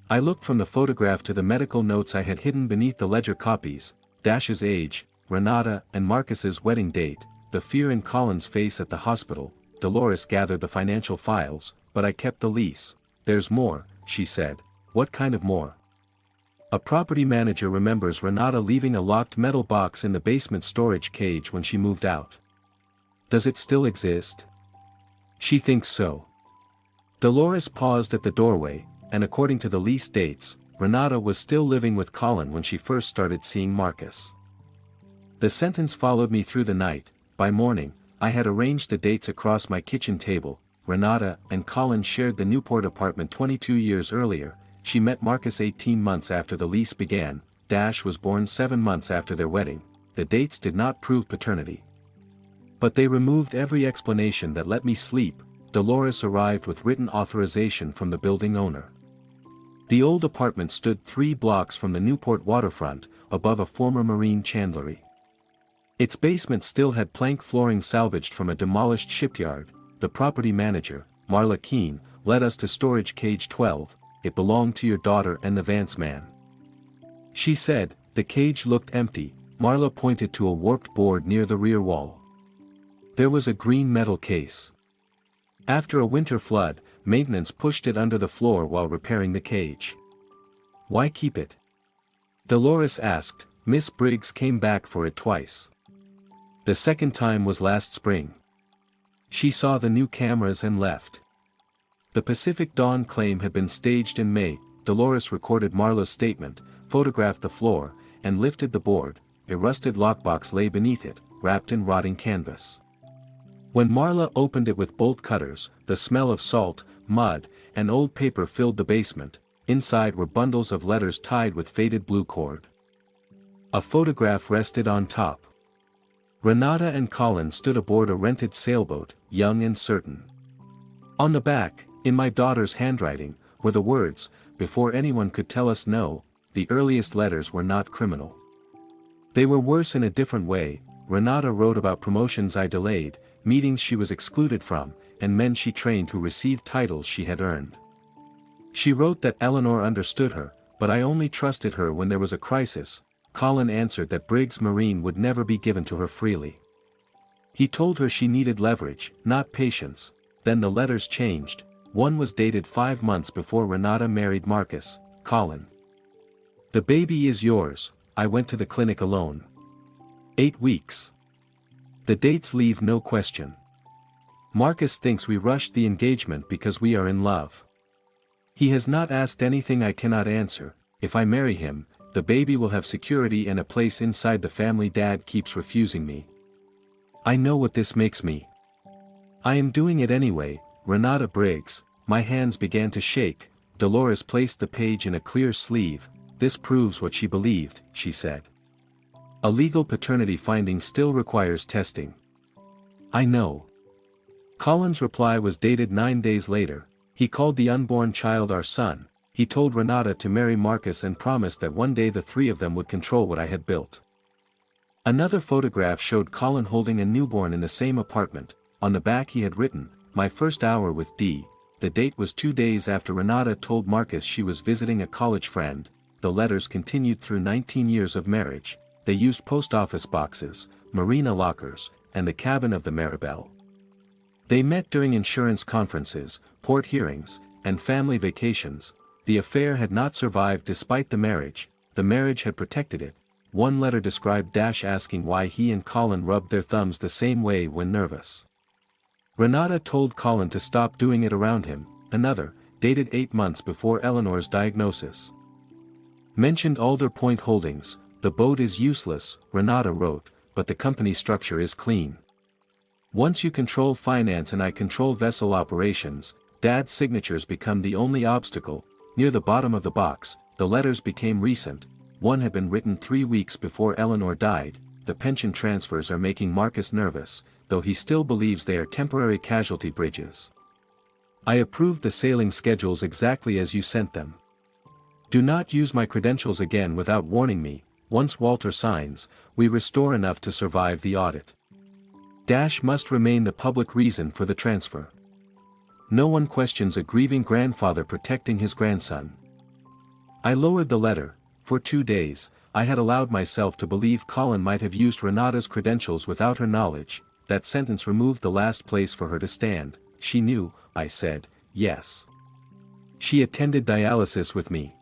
I looked from the photograph to the medical notes I had hidden beneath the ledger copies: Dash's age, Renata and Marcus's wedding date, the fear in Colin's face at the hospital. Dolores gathered the financial files, but I kept the lease. There's more, she said. What kind of more? A property manager remembers Renata leaving a locked metal box in the basement storage cage when she moved out. Does it still exist? She thinks so. Dolores paused at the doorway, and according to the lease dates, Renata was still living with Colin when she first started seeing Marcus. The sentence followed me through the night. By morning, I had arranged the dates across my kitchen table. Renata and Colin shared the Newport apartment 22 years earlier. She met Marcus 18 months after the lease began. Dash was born 7 months after their wedding. The dates did not prove paternity. But they removed every explanation that let me sleep. Dolores arrived with written authorization from the building owner. The old apartment stood 3 blocks from the Newport waterfront, above a former marine chandlery. Its basement still had plank flooring salvaged from a demolished shipyard. The property manager, Marla Keene, led us to storage cage 12. It belonged to your daughter and the Vance man. She said. The cage looked empty. Marla pointed to a warped board near the rear wall. There was a green metal case. After a winter flood, maintenance pushed it under the floor while repairing the cage. Why keep it? Dolores asked. Miss Briggs came back for it twice. The second time was last spring. She saw the new cameras and left. The Pacific Dawn claim had been staged in May. Dolores recorded Marla's statement, photographed the floor, and lifted the board. A rusted lockbox lay beneath it, wrapped in rotting canvas. When Marla opened it with bolt cutters, the smell of salt, mud, and old paper filled the basement. Inside were bundles of letters tied with faded blue cord. A photograph rested on top. Renata and Colin stood aboard a rented sailboat, young and certain. On the back, in my daughter's handwriting, were the words, "Before anyone could tell us no." The earliest letters were not criminal. They were worse in a different way. Renata wrote about promotions I delayed, meetings she was excluded from, and men she trained who received titles she had earned. She wrote that Eleanor understood her, but I only trusted her when there was a crisis. Colin answered that Briggs Marine would never be given to her freely. He told her she needed leverage, not patience. Then the letters changed. One was dated 5 months before Renata married Marcus. Colin. The baby is yours. I went to the clinic alone. 8 weeks. The dates leave no question. Marcus thinks we rushed the engagement because we are in love. He has not asked anything I cannot answer. If I marry him, the baby will have security and a place inside the family. Dad keeps refusing me. I know what this makes me. I am doing it anyway. Renata Briggs. My hands began to shake. Dolores placed the page in a clear sleeve. This proves what she believed, she said. A legal paternity finding still requires testing. I know. Colin's reply was dated 9 days later. He called the unborn child our son. He told Renata to marry Marcus and promised that one day the 3 of them would control what I had built. Another photograph showed Colin holding a newborn in the same apartment. On the back he had written, "My first hour with D." The date was 2 days after Renata told Marcus she was visiting a college friend. The letters continued through 19 years of marriage. They used post office boxes, marina lockers, and the cabin of the Maribel. They met during insurance conferences, court hearings, and family vacations. The affair had not survived despite the marriage. The marriage had protected it. one letter described Dash asking why he and Colin rubbed their thumbs the same way when nervous. Renata told Colin to stop doing it around him. Another, dated 8 months before Eleanor's diagnosis, mentioned Alder Point Holdings. The boat is useless, Renata wrote, but the company structure is clean. Once you control finance and I control vessel operations, Dad's signatures become the only obstacle. Near the bottom of the box, the letters became recent. One had been written 3 weeks before Eleanor died. The pension transfers are making Marcus nervous, though he still believes they are temporary casualty bridges. I approved the sailing schedules exactly as you sent them. Do not use my credentials again without warning me. Once Walter signs, we restore enough to survive the audit. Dash must remain the public reason for the transfer. No one questions a grieving grandfather protecting his grandson. I lowered the letter. For 2 days, I had allowed myself to believe Colin might have used Renata's credentials without her knowledge. That sentence removed the last place for her to stand. She knew, I said, yes. She attended dialysis with me.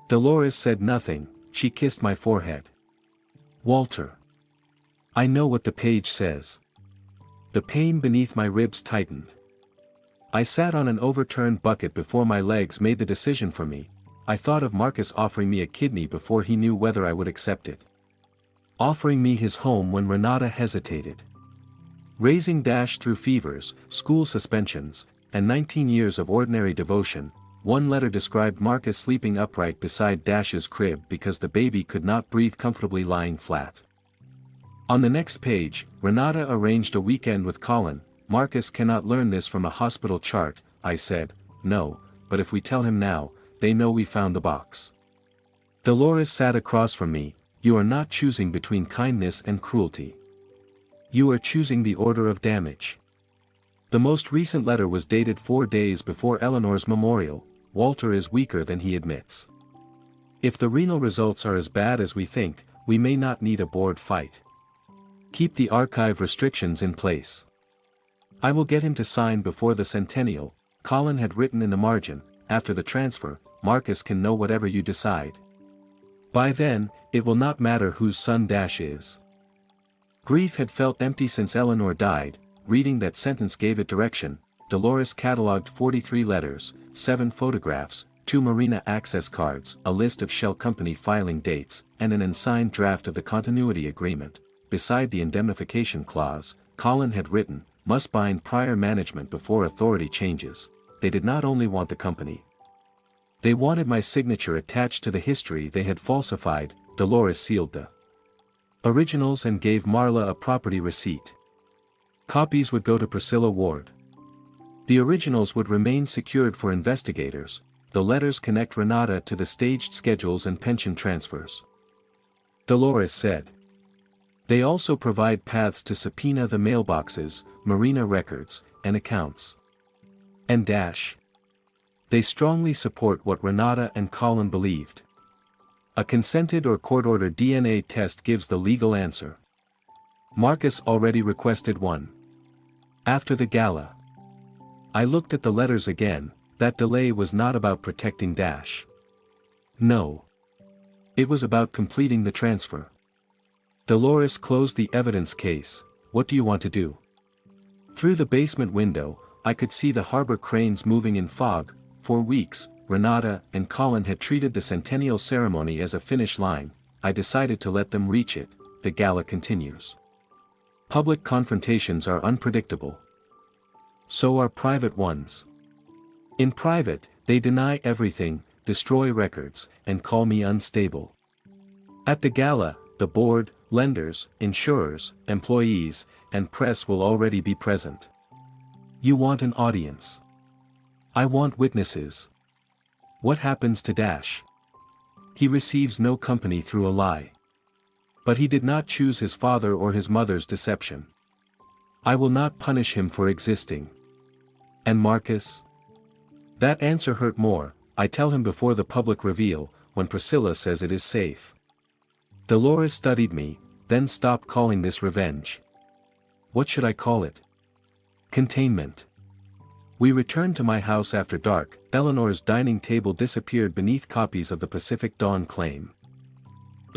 Dolores said nothing, she kissed my forehead. Walter. I know what the page says. The pain beneath my ribs tightened. I sat on an overturned bucket before my legs made the decision for me. I thought of Marcus offering me a kidney before he knew whether I would accept it. Offering me his home when Renata hesitated. Raising Dash through fevers, school suspensions, and 19 years of ordinary devotion. One letter described Marcus sleeping upright beside Dash's crib because the baby could not breathe comfortably lying flat. On the next page, Renata arranged a weekend with Colin. Marcus cannot learn this from a hospital chart, I said. No, but if we tell him now, they know we found the box. Dolores sat across from me. You are not choosing between kindness and cruelty. You are choosing the order of damage. The most recent letter was dated 4 days before Eleanor's memorial. Walter is weaker than he admits. If the renal results are as bad as we think, we may not need a board fight. Keep the archive restrictions in place. I will get him to sign before the centennial. Colin had written in the margin, after the transfer, Marcus can know whatever you decide. By then, it will not matter whose son Dash is. Grief had felt empty since Eleanor died. Reading that sentence gave it direction. Dolores catalogued 43 letters, 7 photographs, 2 marina access cards, a list of Shell Company filing dates, and an unsigned draft of the continuity agreement. Beside the indemnification clause, Colin had written, must bind prior management before authority changes. They did not only want the company. They wanted my signature attached to the history they had falsified. Dolores sealed the originals and gave Marla a property receipt. Copies would go to Priscilla Ward. The originals would remain secured for investigators. The letters connect Renata to the staged schedules and pension transfers. Dolores said. They also provide paths to subpoena the mailboxes, marina records, and accounts. And Dash. They strongly support what Renata and Colin believed. A consented or court-ordered DNA test gives the legal answer. Marcus already requested one. After the gala. I looked at the letters again. That delay was not about protecting Dash. No. It was about completing the transfer. Dolores closed the evidence case. What do you want to do? Through the basement window, I could see the harbor cranes moving in fog. For weeks, Renata and Colin had treated the centennial ceremony as a finish line. I decided to let them reach it. The gala continues. Public confrontations are unpredictable. So are private ones. In private, they deny everything, destroy records, and call me unstable. At the gala, the board, lenders, insurers, employees, and press will already be present. You want an audience. I want witnesses. What happens to Dash? He receives no company through a lie. But he did not choose his father or his mother's deception. I will not punish him for existing. And Marcus? That answer hurt more. I tell him before the public reveal, when Priscilla says it is safe. Dolores studied me, then stopped calling this revenge. What should I call it? Containment. We returned to my house after dark. Eleanor's dining table disappeared beneath copies of the Pacific Dawn claim.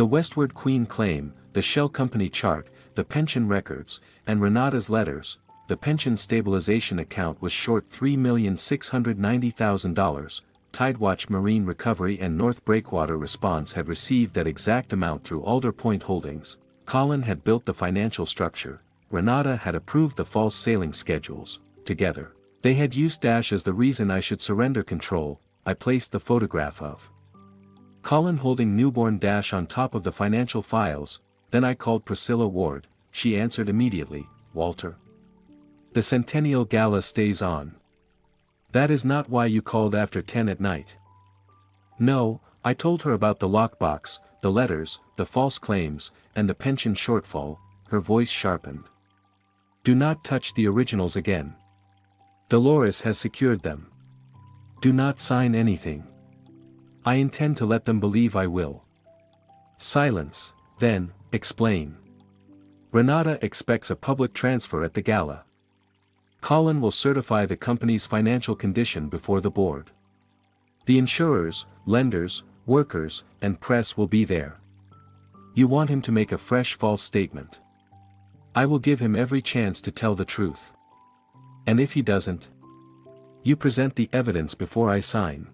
The Westward Queen claim, the Shell Company chart, the pension records, and Renata's letters. The pension stabilization account was short $3,690,000. Tidewatch Marine Recovery and North Breakwater Response had received that exact amount through Alder Point Holdings. Colin had built the financial structure. Renata had approved the false sailing schedules. Together, they had used Dash as the reason I should surrender control. I placed the photograph of Colin holding newborn Dash on top of the financial files. Then I called Priscilla Ward. She answered immediately, "Walter, the Centennial Gala stays on. That is not why you called after 10 at night." "No," I told her about the lockbox, the letters, the false claims, and the pension shortfall. Her voice sharpened. "Do not touch the originals again. Dolores has secured them. Do not sign anything. I intend to let them believe I will." Silence. Then, explain. "Renata expects a public transfer at the gala. Colin will certify the company's financial condition before the board. The insurers, lenders, workers, and press will be there. You want him to make a fresh false statement. I will give him every chance to tell the truth. And if he doesn't, you present the evidence before I sign."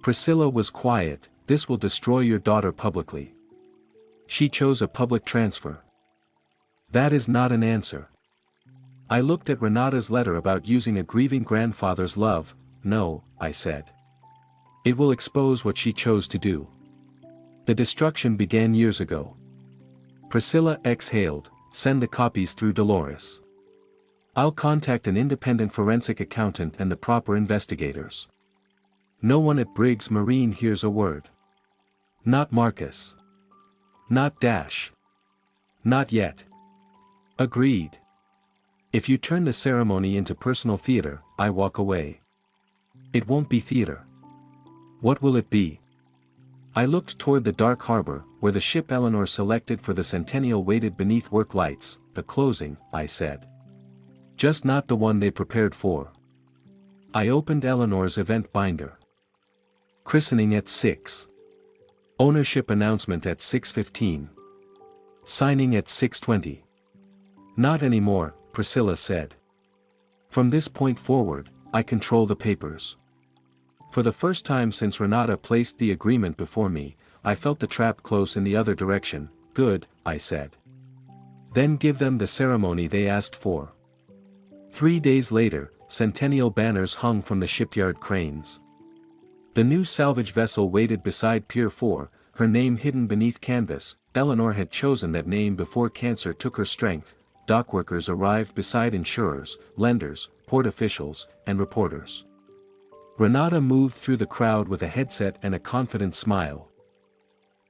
Priscilla was quiet. "This will destroy your daughter publicly. She chose a public transfer. That is not an answer." I looked at Renata's letter about using a grieving grandfather's love. "No," I said. "It will expose what she chose to do. The destruction began years ago." Priscilla exhaled. "Send the copies through Dolores. I'll contact an independent forensic accountant and the proper investigators. No one at Briggs Marine hears a word. Not Marcus. Not Dash. Not yet." "Agreed. If you turn the ceremony into personal theater, I walk away." "It won't be theater." "What will it be?" I looked toward the dark harbor, where the ship Eleanor selected for the Centennial waited beneath work lights. "The closing," I said. "Just not the one they prepared for." I opened Eleanor's event binder. Christening at 6. Ownership announcement at 6:15. Signing at 6:20. "Not anymore," Priscilla said. "From this point forward, I control the papers." For the first time since Renata placed the agreement before me, I felt the trap close in the other direction. "Good," I said. "Then give them the ceremony they asked for." 3 days later, Centennial banners hung from the shipyard cranes. The new salvage vessel waited beside Pier 4, her name hidden beneath canvas. Eleanor had chosen that name before cancer took her strength. Dockworkers arrived beside insurers, lenders, port officials, and reporters. Renata moved through the crowd with a headset and a confident smile.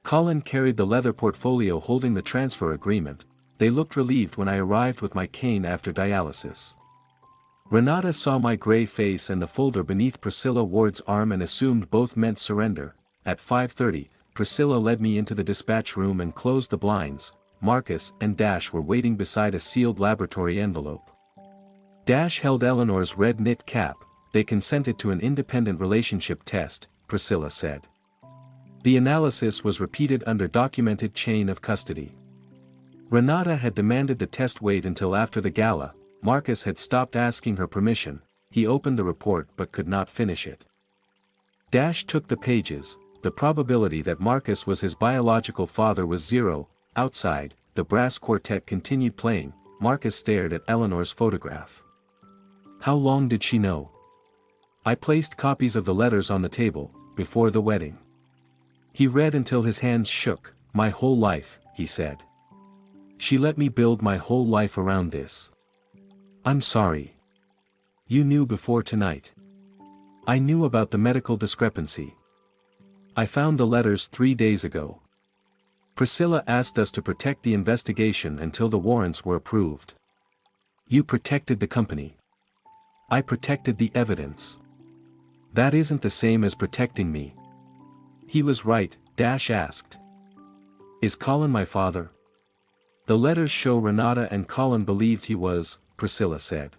Colin carried the leather portfolio holding the transfer agreement. They looked relieved when I arrived with my cane after dialysis. Renata saw my gray face and the folder beneath Priscilla Ward's arm and assumed both meant surrender. At 5:30, Priscilla led me into the dispatch room and closed the blinds. Marcus and Dash were waiting beside a sealed laboratory envelope. Dash held Eleanor's red knit cap. "They consented to an independent relationship test," Priscilla said. The analysis was repeated under documented chain of custody. Renata had demanded the test wait until after the gala. Marcus had stopped asking her permission. He opened the report but could not finish it. Dash took the pages. The probability that Marcus was his biological father was 0. Outside, the brass quartet continued playing. Marcus stared at Eleanor's photograph. How long did she know? I placed copies of the letters on the table, before the wedding. He read until his hands shook. "My whole life," he said. "She let me build my whole life around this. I'm sorry. You knew before tonight." "I knew about the medical discrepancy. I found the letters 3 days ago. Priscilla asked us to protect the investigation until the warrants were approved. You protected the company. I protected the evidence. That isn't the same as protecting me." "He was right," Dash asked. "Is Colin my father?" "The letters show Renata and Colin believed he was," Priscilla said.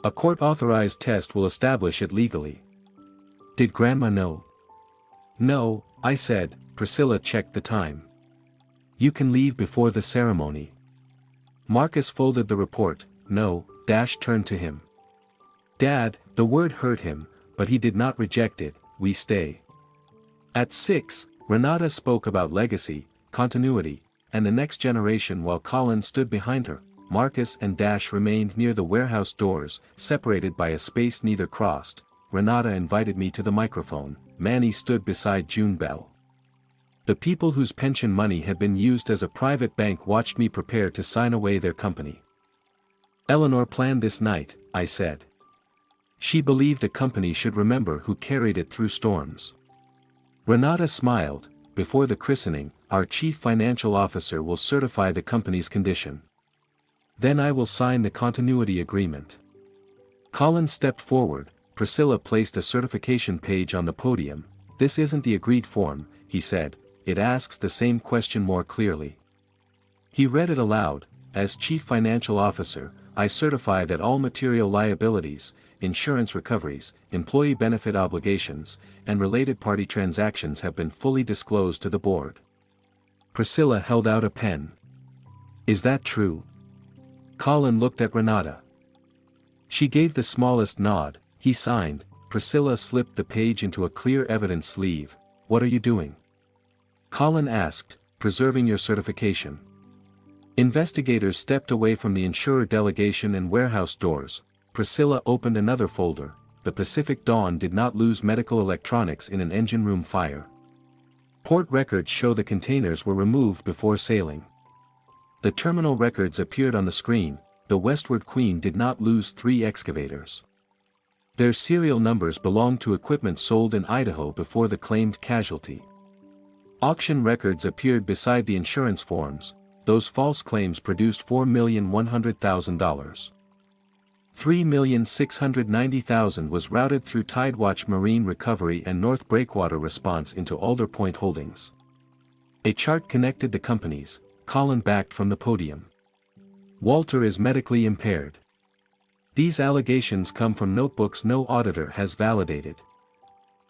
"A court-authorized test will establish it legally." "Did Grandma know?" "No," I said. Priscilla checked the time. You can leave before the ceremony. Marcus folded the report. No. Dash turned to him. Dad, the word hurt him, but he did not reject it. We stay. At 6, Renata spoke about legacy, continuity, and the next generation while Colin stood behind her. Marcus and Dash remained near the warehouse doors, separated by a space neither crossed. Renata invited me to the microphone. Manny stood beside June Bell. The people whose pension money had been used as a private bank watched me prepare to sign away their company. Eleanor planned this night, I said. She believed a company should remember who carried it through storms. Renata smiled. Before the christening, our chief financial officer will certify the company's condition. Then I will sign the continuity agreement. Colin stepped forward. Priscilla placed a certification page on the podium. This isn't the agreed form, he said. It asks the same question more clearly. He read it aloud. As Chief Financial Officer, I certify that all material liabilities, insurance recoveries, employee benefit obligations, and related party transactions have been fully disclosed to the board. Priscilla held out a pen. Is that true? Colin looked at Renata. She gave the smallest nod. He signed. Priscilla slipped the page into a clear evidence sleeve. What are you doing? Colin asked. Preserving your certification. Investigators stepped away from the insurer delegation and warehouse doors. Priscilla opened another folder. The Pacific Dawn did not lose medical electronics in an engine room fire. Port records show the containers were removed before sailing. The terminal records appeared on the screen. The Westward Queen did not lose 3 excavators. Their serial numbers belonged to equipment sold in Idaho before the claimed casualty. Auction records appeared beside the insurance forms. Those false claims produced $4,100,000. $3,690,000 was routed through Tidewatch Marine Recovery and North Breakwater Response into Alder Point Holdings. A chart connected the companies. Colin backed from the podium. Walter is medically impaired. These allegations come from notebooks no auditor has validated.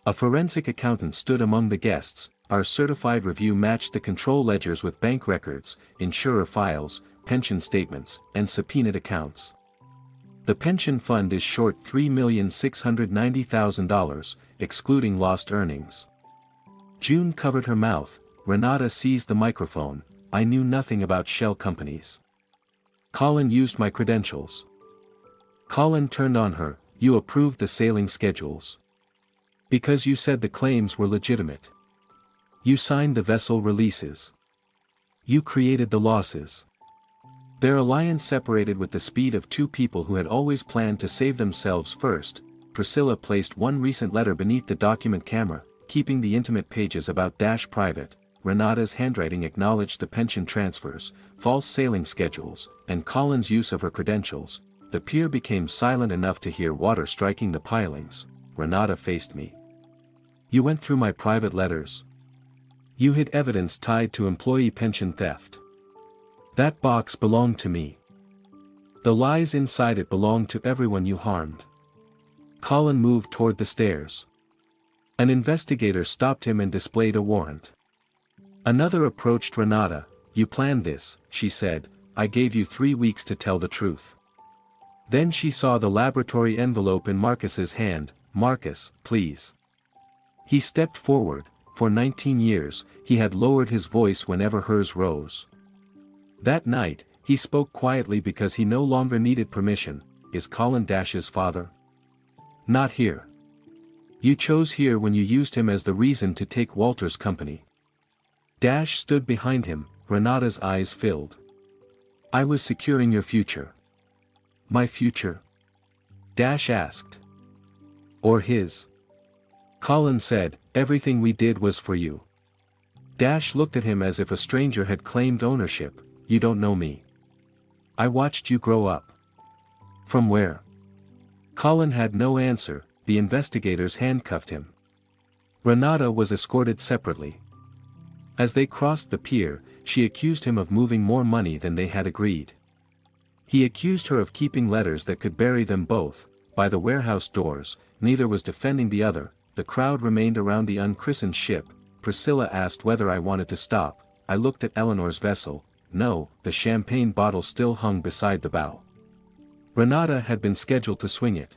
A forensic accountant stood among the guests. Our certified review matched the control ledgers with bank records, insurer files, pension statements, and subpoenaed accounts. The pension fund is short $3,690,000, excluding lost earnings. June covered her mouth. Renata seized the microphone. I knew nothing about shell companies. Colin used my credentials. Colin turned on her. You approved the sailing schedules. Because you said the claims were legitimate. You signed the vessel releases. You created the losses. Their alliance separated with the speed of 2 people who had always planned to save themselves first. Priscilla placed one recent letter beneath the document camera, keeping the intimate pages about Dash private. Renata's handwriting acknowledged the pension transfers, false sailing schedules, and Colin's use of her credentials. The pier became silent enough to hear water striking the pilings. Renata faced me. You went through my private letters. You hid evidence tied to employee pension theft. That box belonged to me. The lies inside it belonged to everyone you harmed. Colin moved toward the stairs. An investigator stopped him and displayed a warrant. Another approached Renata. You planned this, she said. I gave you 3 weeks to tell the truth. Then she saw the laboratory envelope in Marcus's hand. Marcus, please. He stepped forward. For 19 years, he had lowered his voice whenever hers rose. That night, he spoke quietly because he no longer needed permission. Is Colin Dash's father? Not here. You chose here when you used him as the reason to take Walter's company. Dash stood behind him. Renata's eyes filled. I was securing your future. My future? Dash asked. Or his? Colin said, everything we did was for you. Dash looked at him as if a stranger had claimed ownership. You don't know me. I watched you grow up. From where? Colin had no answer. The investigators handcuffed him. Renata was escorted separately. As they crossed the pier, she accused him of moving more money than they had agreed. He accused her of keeping letters that could bury them both. By the warehouse doors, neither was defending the other. The crowd remained around the unchristened ship. Priscilla asked whether I wanted to stop. I looked at Eleanor's vessel. No, the champagne bottle still hung beside the bow. Renata had been scheduled to swing it.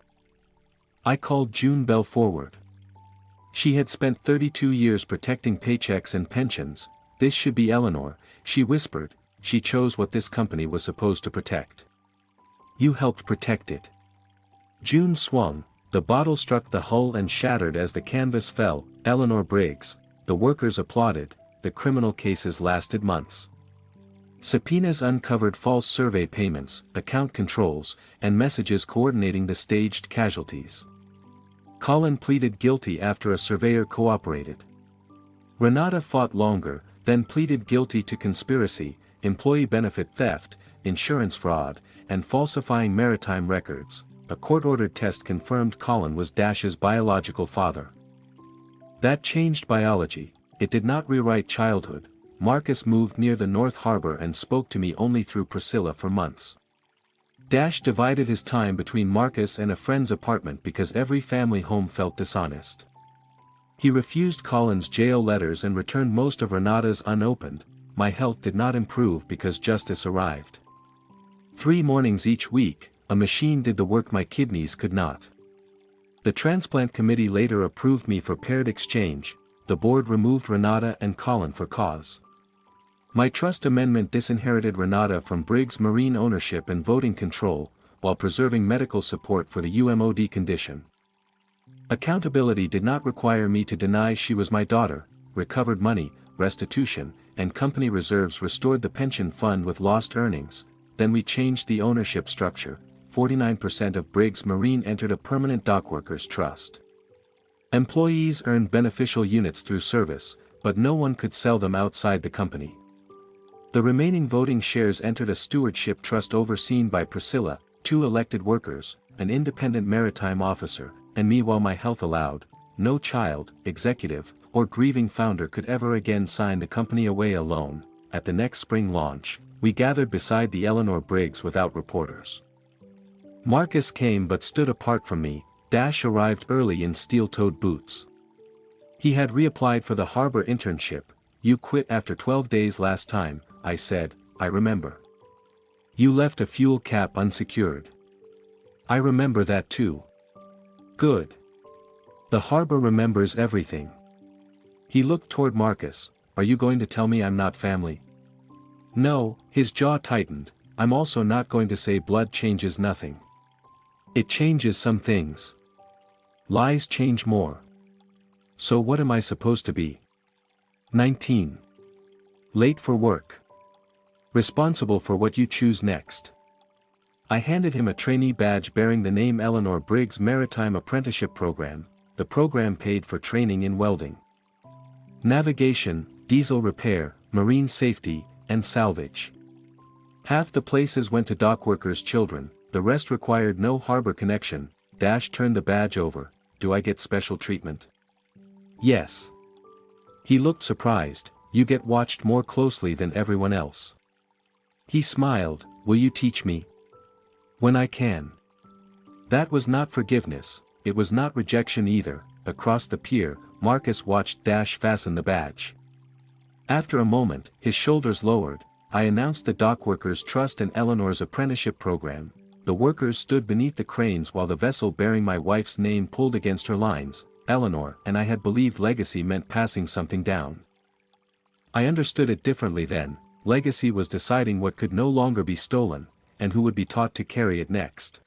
I called June Bell forward. She had spent 32 years protecting paychecks and pensions. This should be Eleanor, she whispered. She chose what this company was supposed to protect. You helped protect it. June swung. The bottle struck the hull and shattered as the canvas fell. Eleanor Briggs. The workers applauded. The criminal cases lasted months. Subpoenas uncovered false survey payments, account controls, and messages coordinating the staged casualties. Colin pleaded guilty after a surveyor cooperated. Renata fought longer, then pleaded guilty to conspiracy, employee benefit theft, insurance fraud, and falsifying maritime records. A court-ordered test confirmed Colin was Dash's biological father. That changed biology. It did not rewrite childhood. Marcus moved near the North Harbor and spoke to me only through Priscilla for months. Dash divided his time between Marcus and a friend's apartment because every family home felt dishonest. He refused Colin's jail letters and returned most of Renata's unopened. My health did not improve because justice arrived. 3 mornings each week, a machine did the work my kidneys could not. The transplant committee later approved me for paired exchange. The board removed Renata and Colin for cause. My trust amendment disinherited Renata from Briggs Marine ownership and voting control, while preserving medical support for the UMOD condition. Accountability did not require me to deny she was my daughter. Recovered money, restitution, and company reserves restored the pension fund with lost earnings. Then we changed the ownership structure. 49% of Briggs Marine entered a permanent dockworkers trust. Employees earned beneficial units through service, but no one could sell them outside the company. The remaining voting shares entered a stewardship trust overseen by Priscilla, 2 elected workers, an independent maritime officer, and me while my health allowed. No child, executive, or grieving founder could ever again sign the company away alone. At the next spring launch, we gathered beside the Eleanor Briggs without reporters. Marcus came but stood apart from me. Dash arrived early in steel-toed boots. He had reapplied for the harbor internship. You quit after 12 days last time, I said. I remember. You left a fuel cap unsecured. I remember that too. Good. The harbor remembers everything. He looked toward Marcus. Are you going to tell me I'm not family? No, his jaw tightened. I'm also not going to say blood changes nothing. It changes some things. Lies change more. So what am I supposed to be? 19. Late for work. Responsible for what you choose next. I handed him a trainee badge bearing the name Eleanor Briggs Maritime Apprenticeship Program. The program paid for training in welding, navigation, diesel repair, marine safety, and salvage. Half the places went to dockworkers' children, the rest required no harbor connection. Dash turned the badge over. Do I get special treatment? Yes. He looked surprised. You get watched more closely than everyone else. He smiled. Will you teach me? When I can. That was not forgiveness, it was not rejection either. Across the pier, Marcus watched Dash fasten the badge. After a moment, his shoulders lowered. I announced the Dockworkers Trust and Eleanor's apprenticeship program. The workers stood beneath the cranes while the vessel bearing my wife's name pulled against her lines. Eleanor and I had believed legacy meant passing something down. I understood it differently then. Legacy was deciding what could no longer be stolen, and who would be taught to carry it next.